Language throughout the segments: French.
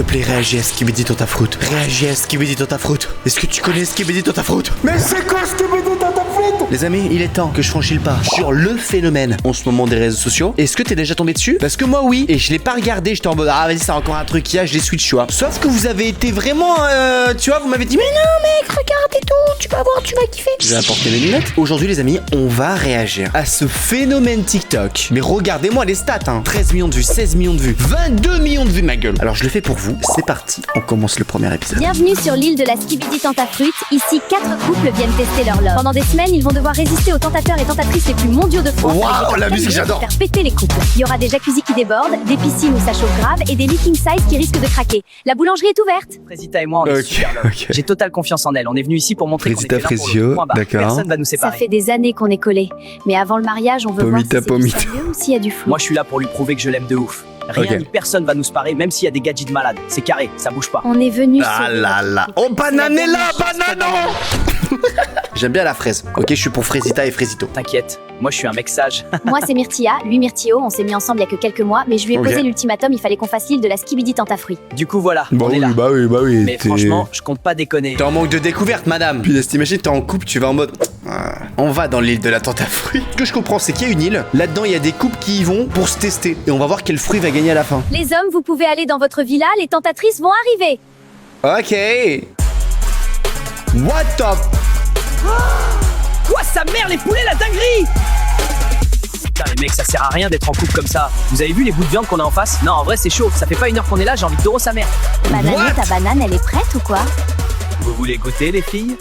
te plaît, réagis à Skibidi Tontafruit. Réagis à Skibidi Tontafruit. Est-ce que tu connais Skibidi Tontafruit? Mais c'est quoi Skibidi Tontafruit? Les amis, il est temps que je franchisse le pas sur le phénomène en ce moment des réseaux sociaux. Est-ce que t'es déjà tombé dessus? Parce que moi oui, et je l'ai pas regardé, j'étais en mode ah vas-y c'est encore un truc qu'il y a, je les switch tu vois. Sauf que vous avez été vraiment tu vois, vous m'avez dit mais non mec regarde et tout, tu vas voir, tu vas kiffer. J'ai apporté mes lunettes. Aujourd'hui les amis, on va réagir à ce phénomène TikTok. Mais regardez-moi les stats hein. 13 millions de vues, 16 millions de vues, 22 millions de vues ma gueule. Alors je le fais pour vous, c'est parti, on commence le premier épisode. Bienvenue sur l'île de la Skibidi Tontafruit. Ici, 4 couples viennent tester leur love. Pendant des semaines, ils vont devoir résister aux tentateurs et tentatrices les plus mondiaux de France. Waouh, la musique j'adore. Faire péter les couples. Il y aura des jacuzzis qui débordent, des piscines où ça chauffe grave et des leaking size qui risquent de craquer. La boulangerie est ouverte. Frésita et moi, on est super love. J'ai totale confiance en elle. On est venu ici pour montrer qu'on est là pour le point bas. Personne va nous Ça séparer. fait des années qu'on est collés. Mais avant le mariage, on veut voir si c'est du sérieux ou s'il y a du flou. Moi, je suis là pour lui prouver que je l'aime de ouf. Rien ni personne va nous séparer, même s'il y a des gadgets de malade. C'est carré, ça bouge pas. On est venu Ah sauver là votre là. couple. Oh bananella, banano. J'aime bien la fraise. Ok, je suis pour Frésita et Frésito. T'inquiète, moi je suis un mec sage. Moi, c'est Myrtilla, lui Myrtillo. On s'est mis ensemble il y a que quelques mois, mais je lui ai posé l'ultimatum, il fallait qu'on fasse l'île de la Skibidi Tontafruit. Du coup, voilà, Bah on est là. bah oui. Mais franchement, je compte pas déconner. T'es en manque de découverte, madame. Puis t'imagines, t'es en couple, tu vas en mode. On va dans l'île de la Tontafruit. Ce que je comprends, c'est qu'il y a une île. Là-dedans, il y a des couples qui y vont pour se tester. Et on va voir quel fruit va gagner à la fin. Les hommes, vous pouvez aller dans votre villa, les tentatrices vont arriver. Ok. What the. Quoi, sa mère, les poulets, la dinguerie! Putain, les mecs, ça sert à rien d'être en couple comme ça. Vous avez vu les bouts de viande qu'on a en face? Non, en vrai, c'est chaud. Ça fait pas une heure qu'on est là, j'ai envie de doro sa mère. Banano, ta banane, elle est prête ou quoi? Vous voulez goûter, les filles?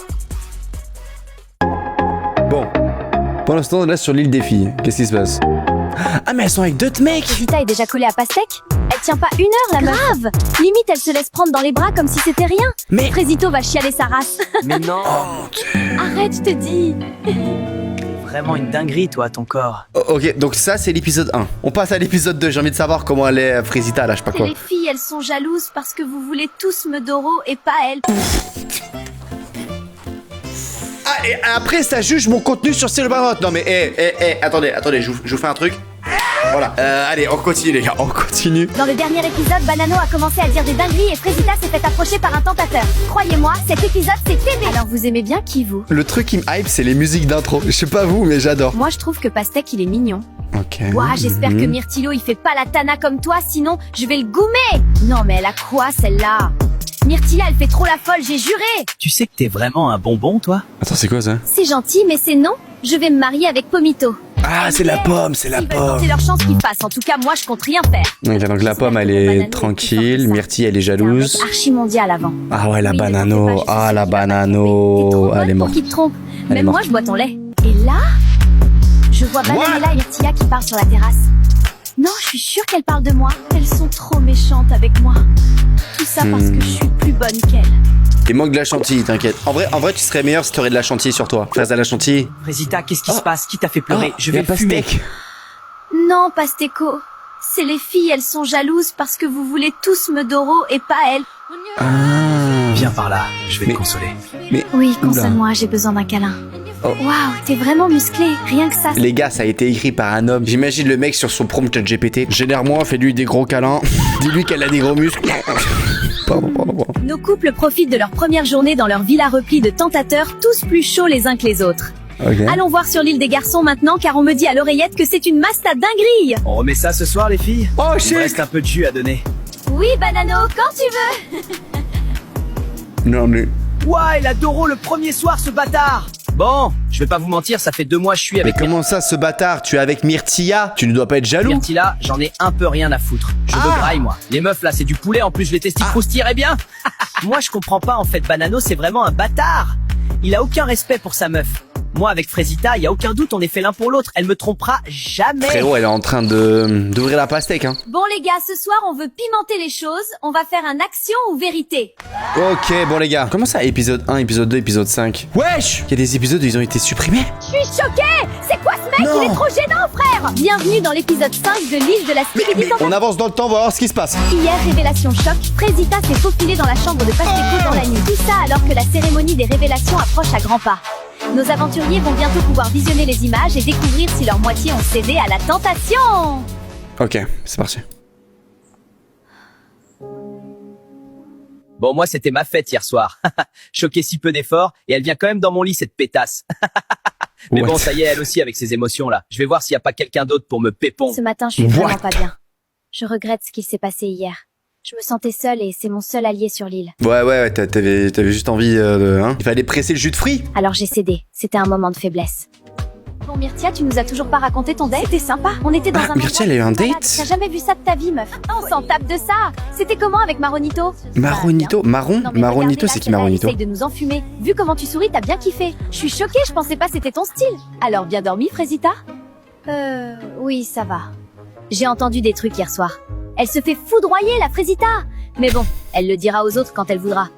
Bon. Pour l'instant, on est là sur l'île des filles. Qu'est-ce qui se passe? Ah, mais elles sont avec d'autres mecs. Frésita est déjà collée à Pastèque. Elle tient pas une heure, la meuf. Grave. Limite, elle se laisse prendre dans les bras comme si c'était rien. Mais. Frésito va chialer sa race. Mais non! Arrête, je te dis. Vraiment une dinguerie, toi, ton corps. Ok, donc ça, c'est l'épisode 1. On passe à l'épisode 2. J'ai envie de savoir comment elle est Frésita, là, je sais pas quoi. Les filles, elles sont jalouses parce que vous voulez tous me doro et pas elles. Ah, et après, ça juge mon contenu sur Cyril Barnotte. Non, mais, attendez, je vous fais un truc. Voilà, allez, on continue, les gars, on continue. Dans le dernier épisode, Banano a commencé à dire des dingueries et Frésita s'est fait approcher par un tentateur. Croyez-moi, cet épisode, c'est TV. Alors, vous aimez bien qui, vous? Le truc qui me hype, c'est les musiques d'intro. Je sais pas vous, mais j'adore. Moi, je trouve que Pastèque, il est mignon. Ok. Ouah, j'espère que Myrtillo, il fait pas la tana comme toi, sinon, je vais le goumer. Non, mais elle a quoi, celle-là? Myrtilla, elle fait trop la folle, j'ai juré. Tu sais que t'es vraiment un bonbon, toi? Attends, c'est quoi ça? C'est gentil, mais c'est non. Je vais me marier avec Pomito. Ah, c'est la pomme, c'est la S'ils veulent pomme. tenter leur chance qu'ils fassent. En tout cas, moi, je compte rien faire. Ok, donc la pomme, elle est tranquille. Myrtille, elle est C'est un jalouse. mec archi-mondial avant. Ah ouais, la Oui, ne banano. t'en fais pas, je Ah, suis la sûre qu'il va banano. T'es trop Elle est bonne morte. pour qu'il te trompe. Elle est Même moi, morte. je bois ton lait. Et là, je vois Bananella et Myrtilla qui parlent sur la terrasse. Non, je suis sûre qu'elles parlent de moi. Elles sont trop méchantes avec moi. Tout ça parce que je suis plus bonne qu'elles. Il manque de la chantilly, t'inquiète. En vrai, tu serais meilleur si t'aurais de la chantilly sur toi. Fraise à la chantilly. Frésita, qu'est-ce qui se passe? Qui t'a fait pleurer? Je y a vais le fumer. Pastèque. Non, Pasteco. C'est les filles, elles sont jalouses parce que vous voulez tous me doro et pas elles. Viens par là, je vais te consoler. Mais Oui, oula. console-moi, j'ai besoin d'un câlin. Oh. Waouh, t'es vraiment musclé, rien que ça. Les gars, ça a été écrit par un homme. J'imagine le mec sur son prompt GPT. Génère-moi, fais-lui des gros câlins. Dis-lui qu'elle a des gros muscles. Pardon. Nos couples profitent de leur première journée dans leur villa replie de tentateurs, tous plus chauds les uns que les autres. Ok. Allons voir sur l'île des garçons maintenant, car on me dit à l'oreillette que c'est une masse à dinguerie. On remet ça ce soir, les filles? Oh Il me shit. reste un peu de jus à donner. Oui, Banano, quand tu veux. Non mais. Ouah, il a Doro le premier soir, ce bâtard! Bon, je vais pas vous mentir, ça fait 2 mois que je suis Mais avec comment ça, ce bâtard? Tu es avec Myrtilla? Tu ne dois pas être jaloux? Myrtilla, j'en ai un peu rien à foutre. Je veux graille, moi. Les meufs, là, c'est du poulet, en plus, je les testis croustilleraient bien. Moi, je comprends pas, en fait, Banano, c'est vraiment un bâtard. Il a aucun respect pour sa meuf. Moi, avec Frésita, y a aucun doute, on est fait l'un pour l'autre. Elle me trompera jamais. Frérot, elle est en train d'ouvrir la pastèque, hein. Bon les gars, ce soir on veut pimenter les choses, on va faire un action ou vérité. Ok, bon les gars. Comment ça, épisode 1, épisode 2, épisode 5? Wesh! Il y a des épisodes où ils ont été supprimés? Je suis choquée. C'est quoi ce mec? Non. Il est trop gênant, frère. Bienvenue dans l'épisode 5 de l'île de la Skibidi Mais on avance dans le temps, on va voir ce qui se passe. Hier, révélation choc, Frésita s'est faufilée dans la chambre de Pasteco dans la nuit. Tout ça alors que la cérémonie des révélations approche à grands pas. Nos aventuriers vont bientôt pouvoir visionner les images et découvrir si leur moitié ont cédé à la tentation. Ok, c'est parti. Bon, moi, c'était ma fête hier soir. Choqué si peu d'efforts, et elle vient quand même dans mon lit, cette pétasse. Mais bon, ça y est, elle aussi, avec ses émotions, là. Je vais voir s'il y a pas quelqu'un d'autre pour me pépon. Ce matin, je suis vraiment pas bien. Je regrette ce qui s'est passé hier. Je me sentais seule et c'est mon seul allié sur l'île. Ouais, t'avais juste envie de... Hein. Il fallait presser le jus de fruits. Alors j'ai cédé. C'était un moment de faiblesse. Bon, Myrtia, tu nous as toujours pas raconté ton date? C'était sympa. On était dans un Myrtia, elle a eu un date? T'as jamais vu ça de ta vie, meuf? On s'en tape de ça. C'était comment avec Maronito? Maronito? Marron? Non, mais Maronito, regardez, c'est qui là, Maronito? elle essaye de nous enfumer. Vu comment tu souris, t'as bien kiffé. Je suis choquée, je pensais pas c'était ton style. Alors, bien dormi, Frésita? Oui, ça va. J'ai entendu des trucs hier soir. Elle se fait foudroyer, la Frésita. Mais bon, elle le dira aux autres quand elle voudra.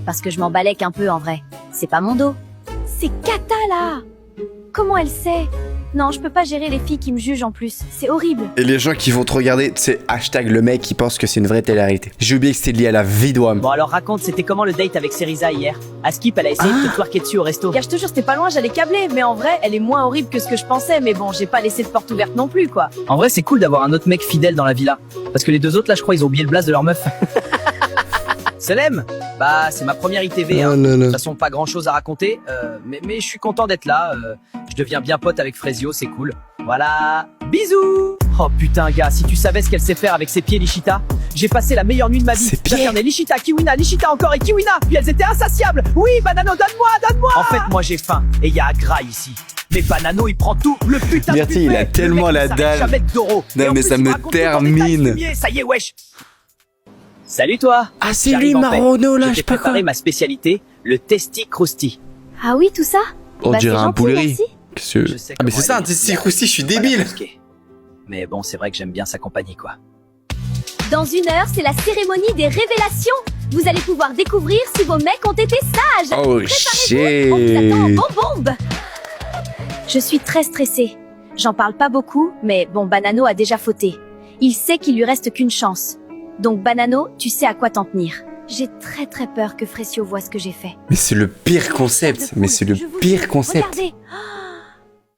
Parce que je m'en balèque un peu, en vrai. C'est pas mon dos. C'est Kata, là. Comment elle sait? Non, je peux pas gérer les filles qui me jugent en plus. C'est horrible. Et les gens qui vont te regarder, c'est hashtag le mec qui pense que c'est une vraie télé-réalité. J'ai oublié que c'était lié à la vie d'Ouam. Bon, alors raconte, c'était comment le date avec Seriza hier? Askip, elle a essayé de te twerker dessus au resto. Gars, je te jure, c'était pas loin, j'allais câbler. Mais en vrai, elle est moins horrible que ce que je pensais. Mais bon, j'ai pas laissé de porte ouverte non plus, quoi. En vrai, c'est cool d'avoir un autre mec fidèle dans la villa. Parce que les deux autres, là, je crois, ils ont oublié le blast de leur meuf. Selem, bah c'est ma première ITV, hein. De toute façon pas grand chose à raconter, mais je suis content d'être là, je deviens bien pote avec Frésio, c'est cool. Voilà, bisous. Oh putain gars, si tu savais ce qu'elle sait faire avec ses pieds Lishita. J'ai passé la meilleure nuit de ma vie. J'alternais Lishita, Kiwina, Lishita encore et Kiwina, puis elles étaient insatiables. Oui Banano, donne-moi. En fait moi j'ai faim, et y a Agra ici. Mais Banano il prend tout, le putain de Myrtille, il a tellement la dalle. Jamais de taureau. Non mais ça me termine. Ça y est wesh. Salut toi. Ah c'est lui Marono là, je sais pas quoi. J'ai préparé ma spécialité, le testi crousti. Ah oui, tout ça? On Bah, dirait c'est un gentil, poulet. merci. Ah mais c'est ça un testi crousti, je suis débile. Mais bon, c'est vrai que j'aime bien sa compagnie quoi. Dans 1 heure, c'est la cérémonie des révélations. Vous allez pouvoir découvrir si vos mecs ont été sages. Oh Préparez-vous, on vous attend en bombe. Je suis très stressée. J'en parle pas beaucoup, mais bon, Banano a déjà fauté. Il sait qu'il lui reste qu'une chance. Donc Banano, tu sais à quoi t'en tenir. J'ai très peur que Frésio voit ce que j'ai fait. Mais c'est le pire concept, mais c'est le pire concept. Regardez.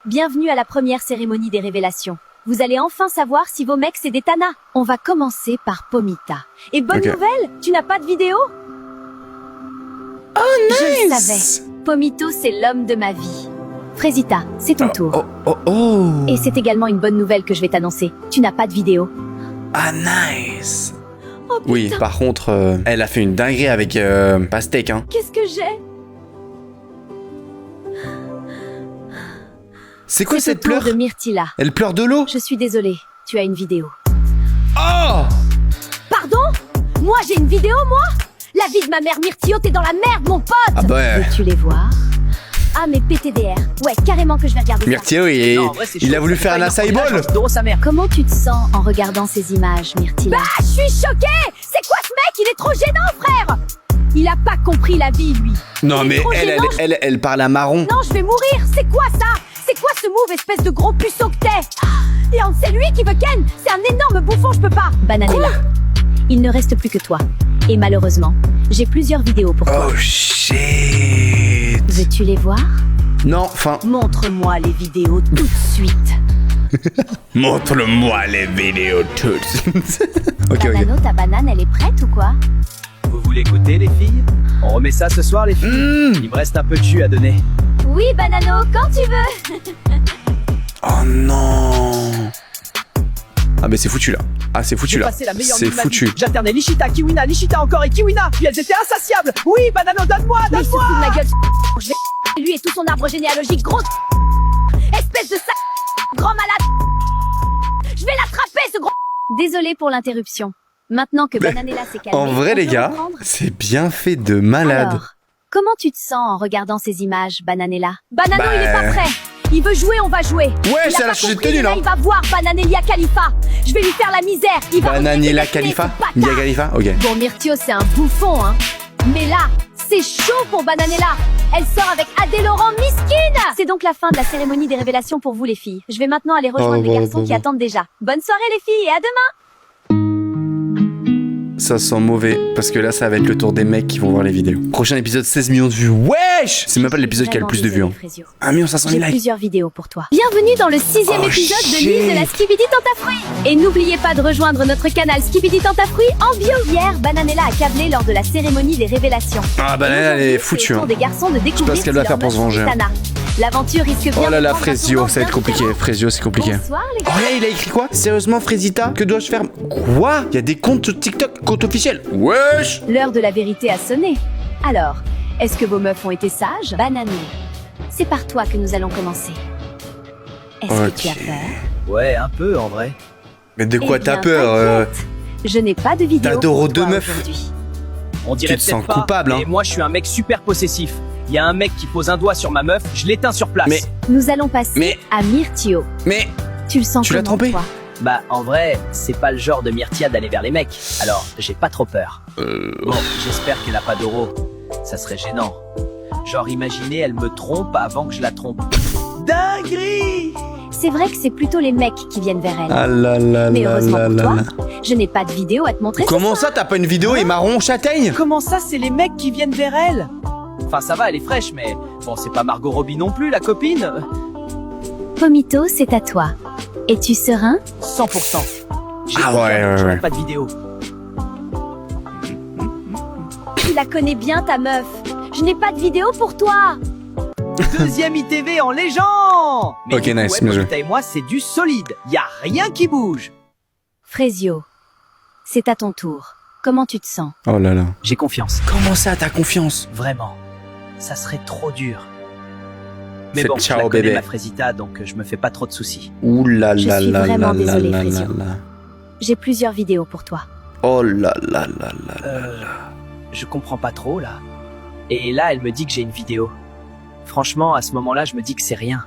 Bienvenue à la première cérémonie des révélations. Vous allez enfin savoir si vos mecs c'est des tanas. On va commencer par Pomita. Et bonne nouvelle, tu n'as pas de vidéo? Oh nice. Je le savais. Pomito, c'est l'homme de ma vie. Frésita, c'est ton tour. Oh. Et c'est également une bonne nouvelle que je vais t'annoncer. Tu n'as pas de vidéo. Ah nice. Oh, putain. Oui, par contre, elle a fait une dinguerie avec Pastèque, hein. Qu'est-ce que j'ai? C'est quoi cette au tour pleure de Myrtilla. Elle pleure de l'eau. Je suis désolée, tu as une vidéo. Oh. Pardon? Moi j'ai une vidéo, moi? La vie de ma mère Myrtio, t'es dans la merde, mon pote! Ah bah. Veux-tu les voir? Ah mais PTDR. Ouais, carrément que je vais regarder ça. Myrtio, il a voulu faire un acai bowl. Comment tu te sens en regardant ces images, Myrtilla? Bah, je suis choquée! C'est quoi ce mec? Il est trop gênant, frère! Il a pas compris la vie, lui. Non mais elle parle à Marron. Non, je vais mourir! C'est quoi ça? C'est quoi ce move, espèce de gros puceau que t'es? Et c'est lui qui veut Ken! C'est un énorme bouffon, je peux pas! Bananella, il ne reste plus que toi. Et malheureusement, j'ai plusieurs vidéos pour toi. Oh shit! Veux-tu les voir? Non, enfin... Montre-moi les vidéos tout de suite. Montre-moi les vidéos tout de suite. Ok. Banano, ta banane, elle est prête ou quoi? Vous voulez goûter les filles? On remet ça ce soir les filles? Il me reste un peu de jus à donner. Oui, Banano, quand tu veux. Oh non. Ah mais c'est foutu là. Ah c'est foutu là. C'est foutu. J'alternais Lishita, Kiwina, Lishita encore et Kiwina, puis elles étaient insatiables. Oui, Banano, donne-moi. Mais il se fout de ma gueule. Je vais lui et tout son arbre généalogique, grosse espèce de grand malade. Je vais l'attraper, ce gros. Désolé pour l'interruption. Maintenant que Bananella s'est calmée. En vrai les gars, c'est bien fait de malade. Alors, comment tu te sens en regardant ces images, Bananella? Banano, il est pas prêt. Il veut jouer, on va jouer. Ouais, c'est la changé de tenue là. Il va voir Bananelia Khalifa. Je vais lui faire la misère. Il va Bananelia Khalifa. Mia Khalifa, ok. Bon, Myrtio, c'est un bouffon, hein. Mais là, c'est chaud pour Bananella. Elle sort avec Adé Laurent Miskine. C'est donc la fin de la cérémonie des révélations pour vous, les filles. Je vais maintenant aller rejoindre les garçons qui attendent déjà. Bonne soirée, les filles, et à demain. Ça sent mauvais, parce que là, ça va être le tour des mecs qui vont voir les vidéos. Prochain épisode, 16 millions de vues. Wesh! C'est même pas l'épisode qui a le plus de vues. Hein. 1 500 000 J'ai likes. plusieurs vidéos pour toi. Bienvenue dans le 6e épisode de l'île de la Skibidi Tentafruit. Et n'oubliez pas de rejoindre notre canal Skibidi Tentafruit en bio. Hier, Bananella a câblé lors de la cérémonie des révélations. Ah, Bananella, elle est foutue. Hein. Des garçons de découvrir ce qu'elle va faire pour se venger. L'aventure risque bien. Oh là là, de prendre un Frésio, tournant ça va être compliqué. différent. Frésio, c'est compliqué. Bonsoir les Oh gars. là, il a écrit quoi? Sérieusement, Frésita? Que dois-je faire? Quoi? Il y a des comptes sur TikTok, compte officiel. Wesh! L'heure de la vérité a sonné. Alors, est-ce que vos meufs ont été sages? Banano, c'est par toi que nous allons commencer. Est-ce que tu as peur? Ouais, un peu en vrai. Mais de quoi Eh t'as bien, peur? t'inquiète. Je n'ai pas de vidéo T'adores pour toi deux meufs. aujourd'hui. On dirait Tu te peut-être sens pas, coupable, hein. mais moi je suis un mec super possessif. Il y a un mec qui pose un doigt sur ma meuf, je l'éteins sur place. Mais- Nous allons passer Mais- à Myrtio. Mais Tu le sens Tu l'as comment, trompé? toi? Bah en vrai, c'est pas le genre de Myrtia d'aller vers les mecs. Alors, j'ai pas trop peur. Bon, j'espère qu'elle a pas d'euro. Ça serait gênant. Genre imaginez, elle me trompe avant que je la trompe. Dinguerie! C'est vrai que c'est plutôt les mecs qui viennent vers elle. Ah là là Mais là heureusement là pour là toi, là. je n'ai pas de vidéo à te montrer. ce Comment soir. ça, t'as pas une vidéo et marron châtaigne? Comment ça, c'est les mecs qui viennent vers elle? Enfin, ça va, elle est fraîche, mais bon, c'est pas Margot Robbie non plus, la copine. Pomito, c'est à toi. Es-tu serein? 100%. J'ai Ah aucun ouais, doute, ouais, j'aurais ouais. pas de vidéo. Tu la connais bien, ta meuf. Je n'ai pas de vidéo pour toi. Deuxième ITV en légende. Mais Ok, du coup, nice, ouais, bien joué. Pomita et moi, c'est du solide. Y a rien qui bouge. Frésio, c'est à ton tour. Comment tu te sens? Oh là là. J'ai confiance. Comment ça, t'as confiance? Vraiment. Ça serait trop dur. Mais Faites bon, ciao, je la connais, bébé. ma Frésita, donc je me fais pas trop de soucis. Ouh là Je là suis là vraiment là là désolée, là là Frésio. là. J'ai plusieurs vidéos pour toi. Oh là là là là. Je comprends pas trop, là. Et là, elle me dit que j'ai une vidéo. Franchement, à ce moment-là, je me dis que c'est rien.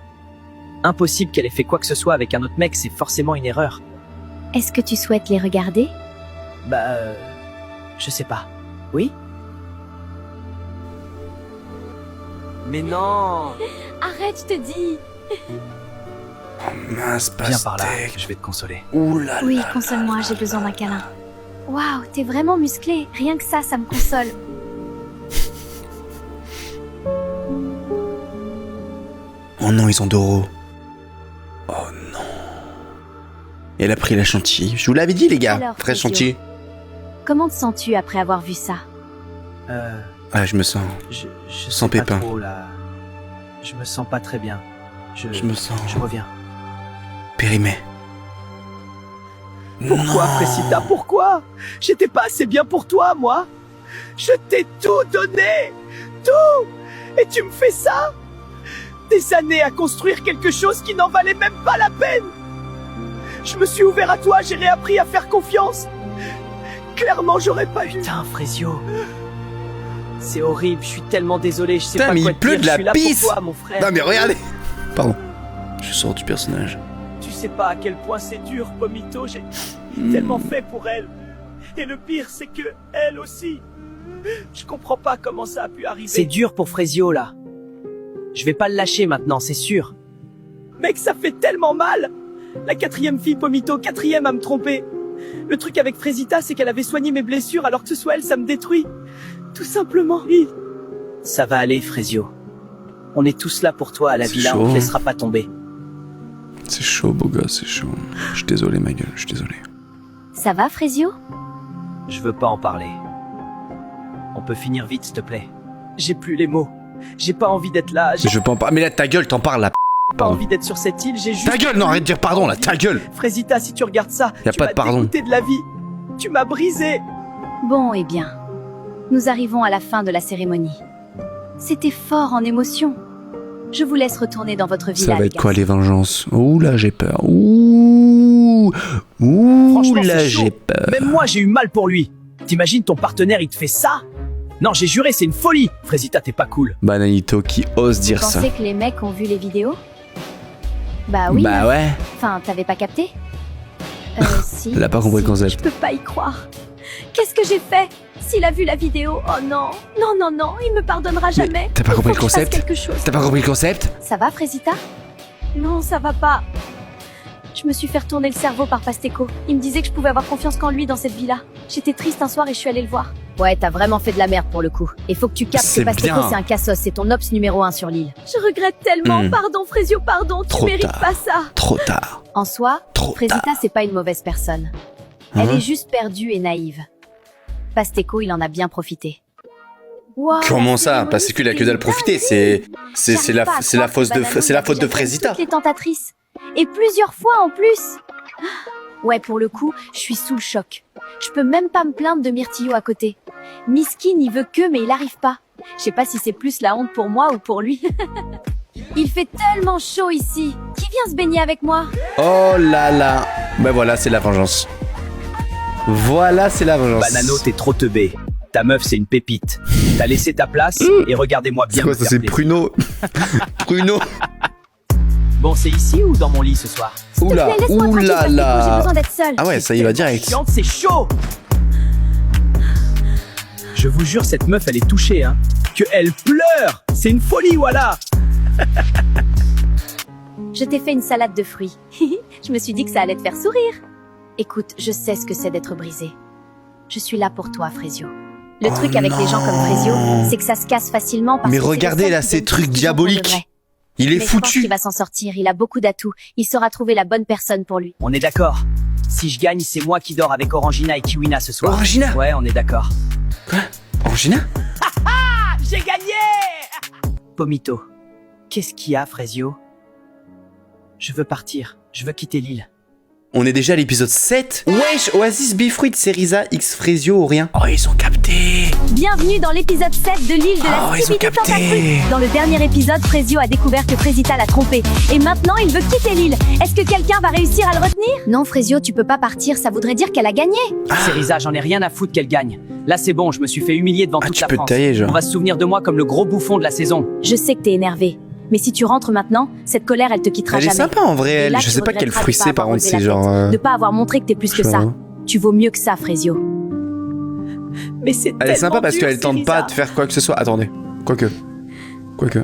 Impossible qu'elle ait fait quoi que ce soit avec un autre mec, c'est forcément une erreur. Est-ce que tu souhaites les regarder? Bah, je sais pas. Oui? Mais non! Arrête, je te dis. Mince, Viens par là, pastèque. je vais te consoler. Ouh là Oui, là. console-moi, j'ai besoin d'un câlin. Waouh, t'es vraiment musclé. Rien que ça me console. Oh non, ils ont d'euros. Oh non. Et elle a pris la chantilly. Je vous l'avais dit, les gars. Alors, Très Frésio. chantilly. Comment te sens-tu après avoir vu ça? Ah, je me sens. Je Sans sais pas pépin. trop, là. Je me sens pas très bien. Je me sens Je reviens. périmé. Pourquoi, Non. Frésita, pourquoi? J'étais pas assez bien pour toi, moi. Je t'ai tout donné. Tout. Et tu me fais ça? Des années à construire quelque chose qui n'en valait même pas la peine. Je me suis ouvert à toi, j'ai réappris à faire confiance. Clairement, j'aurais pas eu. Putain, Frésio. C'est horrible, je suis tellement désolé, je sais Putain, pas mais quoi il te pleut dire, de je la suis là pisse. pour toi, mon frère. Non, mais regardez. Pardon. Je sors du personnage. Tu sais pas à quel point c'est dur, Pomito, j'ai tellement fait pour elle. Et le pire, c'est que elle aussi. Je comprends pas comment ça a pu arriver. C'est dur pour Frésio, là. Je vais pas le lâcher maintenant, c'est sûr. Mec, ça fait tellement mal. La 4e fille, Pomito, 4e à me tromper. Le truc avec Frésita, c'est qu'elle avait soigné mes blessures, alors que ce soit elle, ça me détruit. Tout simplement. Ça va aller, Frésio. On est tous là pour toi à la C'est villa, chaud. on te laissera pas tomber. C'est chaud, beau gosse, c'est chaud. Je suis désolé, ma gueule, je suis désolé. Ça va, Frésio? Je veux pas en parler. On peut finir vite, s'il te plaît. J'ai plus les mots. J'ai pas envie d'être là. J'ai Je veux pas en parler. Mais là, ta gueule, t'en parles là. pas Pardon. envie d'être sur cette île. J'ai juste. Ta gueule, non, arrête de dire pardon là, ta gueule. Frésita, si tu regardes ça, Y a tu pas m'as de pardon. dégoûté de la vie. Tu m'as brisé. Bon, eh bien. Nous arrivons à la fin de la cérémonie. C'était fort en émotion. Je vous laisse retourner dans votre villa. Ça va les être quoi garçons. les vengeances? Ouh là, j'ai peur. Ouh Franchement, là, c'est chaud. j'ai peur. Même moi, j'ai eu mal pour lui. T'imagines ton partenaire, il te fait ça? Non, j'ai juré, c'est une folie. Frésita, t'es pas cool. Bananito qui ose Vous dire ça. pensez que les mecs ont vu les vidéos? Bah oui. Bah ouais. Enfin, t'avais pas capté? Si. Elle a pas compris le concept. Je peux pas y croire. Qu'est-ce que j'ai fait? S'il a vu la vidéo, oh non. Non, non, non, il me pardonnera jamais. t'as pas Il compris faut le que je fasse concept? quelque chose. T'as pas compris le concept? Ça va, Frésita? Non, ça va pas. Je me suis fait retourner le cerveau par Pasteco. Il me disait que je pouvais avoir confiance qu'en lui dans cette vie-là. J'étais triste un soir et je suis allée le voir. Ouais, t'as vraiment fait de la merde pour le coup. Et faut que tu captes C'est que Pasteco bien. c'est un cassos, c'est ton ops numéro 1 sur l'île. Je regrette tellement. Hmm. Pardon, Frésio, pardon. Tu Trop mérites tard. pas ça. Trop tard. En soi, Trop Frésita tard. c'est pas une mauvaise personne. Elle Hein? est juste perdue et naïve. Pasteco, il en a bien profité. Wow, Comment la ça? cérémonie, Parce qu'il a que dalle c'était profiter. dingue. C'est la J'arrive pas à c'est la croire faute que de Banano c'est la a faute de déjà fait Frésita. toutes les tentatrices. Et plusieurs fois en plus. Ouais, pour le coup, je suis sous le choc. Je peux même pas me plaindre de Myrtillo à côté. Miskin, il veut que, mais il arrive pas. Je sais pas si c'est plus la honte pour moi ou pour lui. Il fait tellement chaud ici. Qui vient se baigner avec moi? Oh là là. Ben voilà, c'est la vengeance. Voilà, c'est la vengeance. Banano, t'es trop teubé. Ta meuf, c'est une pépite. T'as laissé ta place et regardez-moi C'est bien quoi me ça? faire C'est plaisir. Pruno. Pruno. Bon, c'est ici ou dans mon lit ce soir? Oula, Mais laisse-moi tranquille, oula Pasteco, j'ai là. besoin d'être seule. Ah ouais, ça y va direct. Chiante, c'est chaud. Je vous jure, cette meuf, elle est touchée, hein. Que elle pleure. C'est une folie, voilà. Je t'ai fait une salade de fruits. Je me suis dit que ça allait te faire sourire. Écoute, je sais ce que c'est d'être brisé. Je suis là pour toi, Frésio. Le Oh truc avec les gens comme Frésio, c'est que ça se casse facilement parce Mais que c'est regardez, le seul là, qui ces donne trucs tout pour de diaboliques. vrai. Il est Mais je pense foutu. qu'il va s'en sortir, il a beaucoup d'atouts. Il saura trouver la bonne personne pour lui. On est d'accord. Si je gagne, c'est moi qui dors avec Orangina et Kiwina ce soir. Orangina? Ouais, on est d'accord. Orangina? J'ai gagné. Pomito. Qu'est-ce qu'il y a, Frésio? Je veux partir. Je veux quitter l'île. On est déjà à l'épisode 7. Wesh, Oasis Bifruit, Cerisa, X Frésio ou rien. Oh, ils ont capté. Bienvenue dans l'épisode 7 de l'île de la Oh, ils ont Skibidi capté. Tentafruit. Dans le dernier épisode, Frésio a découvert que Frésita l'a trompé. Et maintenant, il veut quitter l'île. Est-ce que quelqu'un va réussir à le retenir? Non, Frésio, tu peux pas partir, ça voudrait dire qu'elle a gagné. Cerisa, j'en ai rien à foutre qu'elle gagne. Là, c'est bon, je me suis fait humilier devant Ah, toute tu la peux te France. tailler, genre. On va se souvenir de moi comme le gros bouffon de la saison. Je sais que t'es énervé. Mais si tu rentres maintenant, cette colère, elle te quittera Elle est jamais. sympa en vrai, Et elle. là, Je tu sais pas quel regretteras fruit de pas c'est, par avoir contre, relevé c'est la genre. tête, de pas avoir montré que t'es plus que ça. Tu vaux mieux que ça, Frésio. Mais c'est Elle est sympa parce qu'elle tente pas de faire quoi que ce soit. Attendez. Quoique.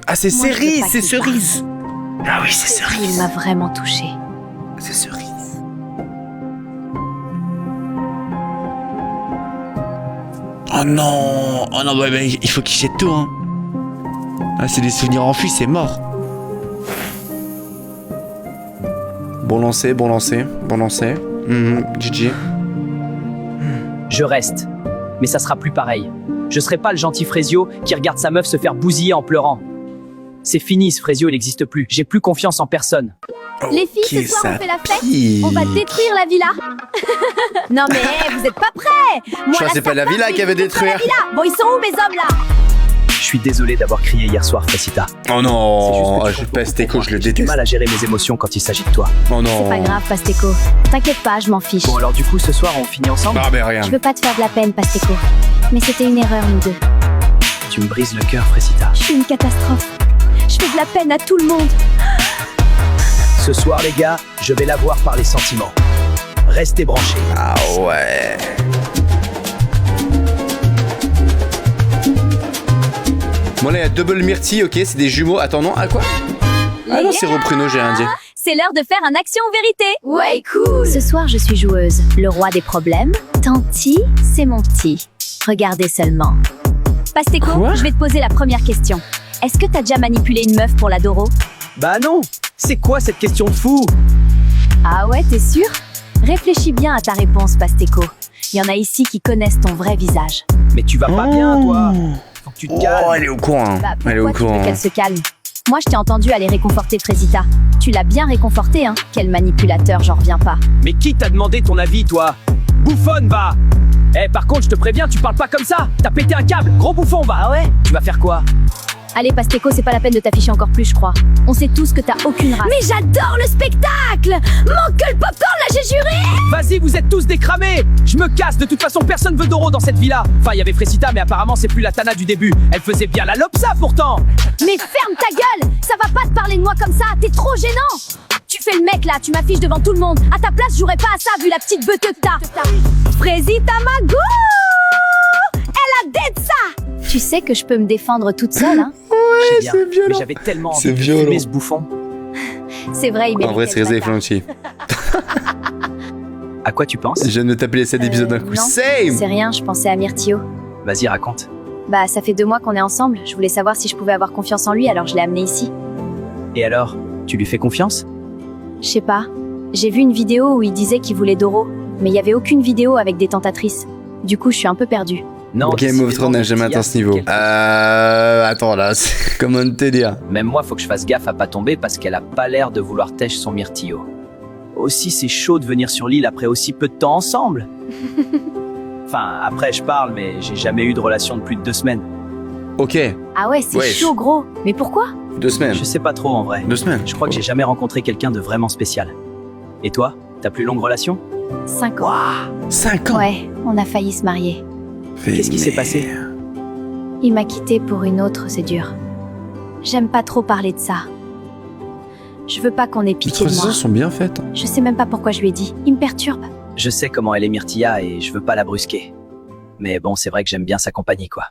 Ah, c'est Moi, je veux Cerise, pas c'est qu'il parte. Cerise. Ah oui, c'est Il Cerise. m'a vraiment touchée. C'est Cerise. Oh non. Oh non, bah, il faut qu'il jette tout, hein. Ah, c'est des souvenirs enfuis, c'est mort. Bon lancer, bon lancer, bon lancer. GG. Je reste. Mais ça sera plus pareil. Je serai pas le gentil Frésio qui regarde sa meuf se faire bousiller en pleurant. C'est fini, ce Frésio, il n'existe plus. J'ai plus confiance en personne. Les filles, ce soir, on fait la fête. On va détruire la villa. Non mais vous êtes pas prêts. Moi, Je crois la que c'est pas la sapin, villa je qui avait vais détruire détruire. la villa. Bon, ils sont où mes hommes là? Je suis désolé d'avoir crié hier soir, Frésita. Oh C'est juste non, que ah, tu je comptes pèse beaucoup tes pour moi. je le J'ai du déteste. mal à gérer mes émotions quand il s'agit de toi. Oh non. C'est pas grave, Pasteco. T'inquiète pas, je m'en fiche. Bon, alors du coup, ce soir, on finit ensemble? Ah, mais rien. Je veux pas te faire de la peine, Pasteco. Mais c'était une erreur, nous deux. Tu me brises le cœur, Frésita. Je suis une catastrophe. Je fais de la peine à tout le monde. Ce soir, les gars, je vais la voir par les sentiments. Restez branchés. Ah ouais. Bon là il y a double myrtille, ok, c'est des jumeaux. Attends non, ah quoi? Ah non, c'est Repruno, j'ai rien dit. C'est l'heure de faire un action ou vérité. Ouais, cool. Ce soir, je suis joueuse. Le roi des problèmes. Tanti, c'est mon petit. Regardez seulement. Pasteco, Quoi? je vais te poser la première question. Est-ce que t'as déjà manipulé une meuf pour l'adoro? Bah non. C'est quoi cette question de fou? Ah ouais, t'es sûr? Réfléchis bien à ta réponse, Pasteco. Il y en a ici qui connaissent ton vrai visage. Mais tu vas pas bien, toi. Faut que tu te calmes. Oh, elle est au courant. Bah, Elle est au pourquoi tu veux courant. qu'elle se calme? Moi, je t'ai entendu aller réconforter Frésita. Tu l'as bien réconforté, hein? Quel manipulateur, j'en reviens pas. Mais qui t'a demandé ton avis, toi? Bouffonne, va. Eh, par contre, je te préviens, tu parles pas comme ça. T'as pété un câble, gros bouffon, va. Ah ouais? Tu vas faire quoi? Allez, Pasteco, c'est pas la peine de t'afficher encore plus, je crois. On sait tous que t'as aucune race. Mais j'adore le spectacle. Manque que le popcorn, là, j'ai juré. Vas-y, vous êtes tous décramés. Je me casse, de toute façon, personne veut d'Oro dans cette villa. Enfin, il y avait Frésita, mais apparemment, c'est plus la Tana du début. Elle faisait bien la lopsa, pourtant. Mais ferme ta gueule. Ça va pas te parler de moi comme ça. T'es trop gênant. Tu fais le mec là, tu m'affiches devant tout le monde. À ta place, je jouerais pas à ça vu la petite beuteux que t'as. Frésita Magou. Elle a dead ça. Tu sais que je peux me défendre toute seule, hein? Je sais bien, mais j'avais tellement C'est envie de violent. fumer ce bouffon. C'est vrai, il mérite En vrai, quel c'est réservé bâtard. aussi. À quoi tu penses? Je viens de me taper les 7 épisodes d'un coup. non. Same. C'est rien, je pensais à Myrtio. Vas-y, raconte. Bah, ça fait 2 mois qu'on est ensemble. Je voulais savoir si je pouvais avoir confiance en lui, alors je l'ai amené ici. Et alors, tu lui fais confiance? Je sais pas. J'ai vu une vidéo où il disait qu'il voulait Doro, mais il y avait aucune vidéo avec des tentatrices. Du coup, je suis un peu perdue. Non, Game of Thrones n'a jamais atteint ce niveau. Attends là, comment te dire? Même moi, faut que je fasse gaffe à pas tomber parce qu'elle a pas l'air de vouloir tèche son Myrtio. Aussi, c'est chaud de venir sur l'île après aussi peu de temps ensemble. Enfin, après je parle, mais j'ai jamais eu de relation de plus de 2 semaines. Ok, Ah ouais, c'est Wesh. chaud, gros. Mais pourquoi? 2 semaines. Je sais pas trop en vrai. 2 semaines. Je crois que j'ai jamais rencontré quelqu'un de vraiment spécial. Et toi, ta plus longue relation? 5 ans. 5 ans. Ouais, on a failli se marier. Qu'est-ce qui s'est passé? Il m'a quitté pour une autre, c'est dur. J'aime pas trop parler de ça. Je veux pas qu'on ait Les pitié de moi. transitions sont bien faites. Je sais même pas pourquoi je lui ai dit. Il me perturbe. Je sais comment elle est Myrtilla et je veux pas la brusquer. Mais bon, c'est vrai que j'aime bien sa compagnie, quoi.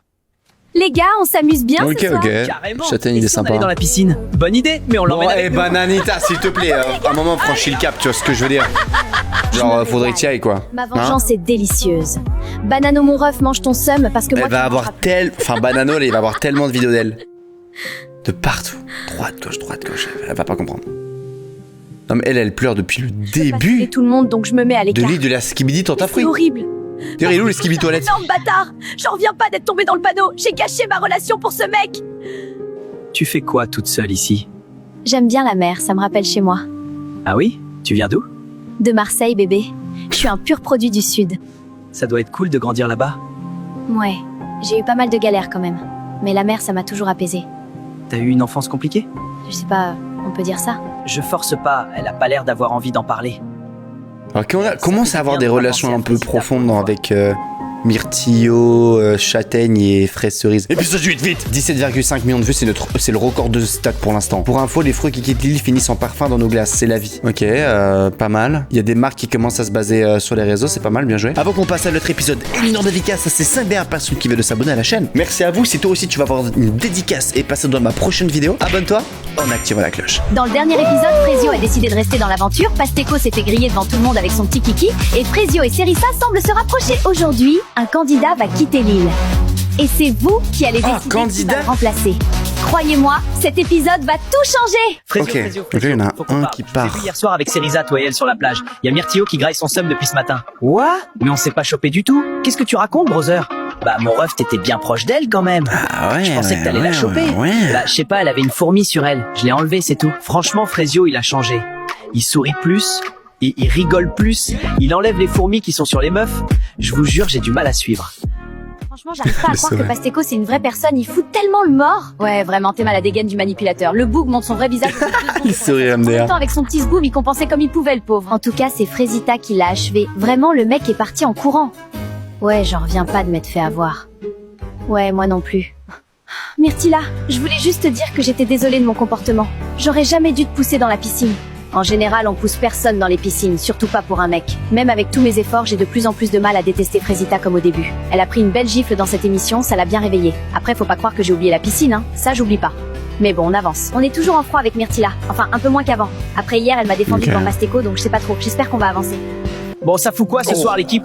Les gars, on s'amuse bien Ok, ce soir. ok. Carrément. Châtaigne, Et il est si on sympa. allait dans la piscine? Bonne idée, mais on Bon, l'emmène avec nous. Bananita, s'il te plaît, à un moment, franchis le cap, tu vois ce que je veux dire? Genre, faudrait que tu y ailles, quoi. Ma vengeance est délicieuse. Banano mon ref, mange ton seum parce que moi Elle va tu avoir mangeras Enfin, Banano, là, il va avoir tellement de vidéos d'elle. De partout. Droite, gauche. Elle va pas comprendre. Non, mais elle pleure depuis le plus. Je peux pas début saouler tout le monde donc je me mets à de l'écart. l'île de la skibidi C'est tentafruit. horrible. D'ailleurs, il est où les skibidi toilettes? Énorme bâtard. J'en reviens pas d'être tombé dans le panneau. J'ai gâché ma relation pour ce mec. Tu fais quoi toute seule ici? J'aime bien la mer, ça me rappelle chez moi. Ah oui? Tu viens d'où? De Marseille, bébé. Je suis un pur produit du Sud. Ça doit être cool de grandir là-bas. Ouais, j'ai eu pas mal de galères quand même. Mais la mer, ça m'a toujours apaisée. T'as eu une enfance compliquée? Je sais pas, on peut dire ça. Je force pas, elle a pas l'air d'avoir envie d'en parler. Alors, qu'on Ça commence fait à avoir bien des de relations repenser un à peu Félicita profondes pour une avec Myrtillo, châtaigne et fraise cerise. Épisode 8, vite 17,5 millions de vues, c'est le record de stats pour l'instant. Pour info, les fruits qui quittent l'île finissent en parfum dans nos glaces, c'est la vie. Ok, pas mal. Il y a des marques qui commencent à se baser sur les réseaux, c'est pas mal, bien joué. Avant qu'on passe à notre épisode, énorme dédicace à ces 5 dernières personnes qui veulent s'abonner à la chaîne. Merci à vous, si toi aussi tu vas avoir une dédicace et passer dans ma prochaine vidéo, abonne-toi en activant la cloche. Dans le dernier épisode, Frezio a décidé de rester dans l'aventure, Pasteco s'est fait griller devant tout le monde avec son petit kiki, et Frezio et Cerissa semblent se rapprocher. Aujourd'hui, un candidat va quitter l'île. Et c'est vous qui allez décider qui candidat va le remplacer. Croyez-moi, cet épisode va tout changer. Frezio, Ok, donc là, il y en a faut qu'on un parle. qui Je part. l'ai vu hier soir avec Cerisa, toi et elle sur la plage. Il y a Myrtillo qui graille son seum depuis ce matin. Quoi? Mais on s'est pas chopé du tout. Qu'est-ce que tu racontes, brother? Bah, mon ref, t'étais bien proche d'elle quand même. Ah ouais, Je pensais que t'allais ouais, la choper. ouais. Bah, je sais pas, elle avait une fourmi sur elle. Je l'ai enlevée, c'est tout. Franchement, Frezio, il a changé. Il sourit plus. Et il rigole plus. Il enlève les fourmis qui sont sur les meufs. Je vous jure, j'ai du mal à suivre. Franchement, j'arrive pas à Mais croire c'est que vrai. Pasteco c'est une vraie personne, il fout tellement le mort. Ouais, vraiment, t'es mal à dégaine du manipulateur. Le boug montre son vrai visage. Il sourit En même MDR. temps, avec son petit sboum, il compensait comme il pouvait, le pauvre. En tout cas, c'est Frésita qui l'a achevé. Vraiment, le mec est parti en courant. Ouais, j'en reviens pas de m'être fait avoir. Ouais, moi non plus. Myrtilla, je voulais juste te dire que j'étais désolée de mon comportement. J'aurais jamais dû te pousser dans la piscine. En général, on pousse personne dans les piscines, surtout pas pour un mec. Même avec tous mes efforts, j'ai de plus en plus de mal à détester Frésita comme au début. Elle a pris une belle gifle dans cette émission, ça l'a bien réveillée. Après, faut pas croire que j'ai oublié la piscine, hein. Ça, j'oublie pas. Mais bon, on avance. On est toujours en froid avec Myrtilla. Enfin, un peu moins qu'avant. Après hier, elle m'a défendu Ok. devant Pasteco, donc je sais pas trop. J'espère qu'on va avancer. Bon, ça fout quoi ce soir, l'équipe?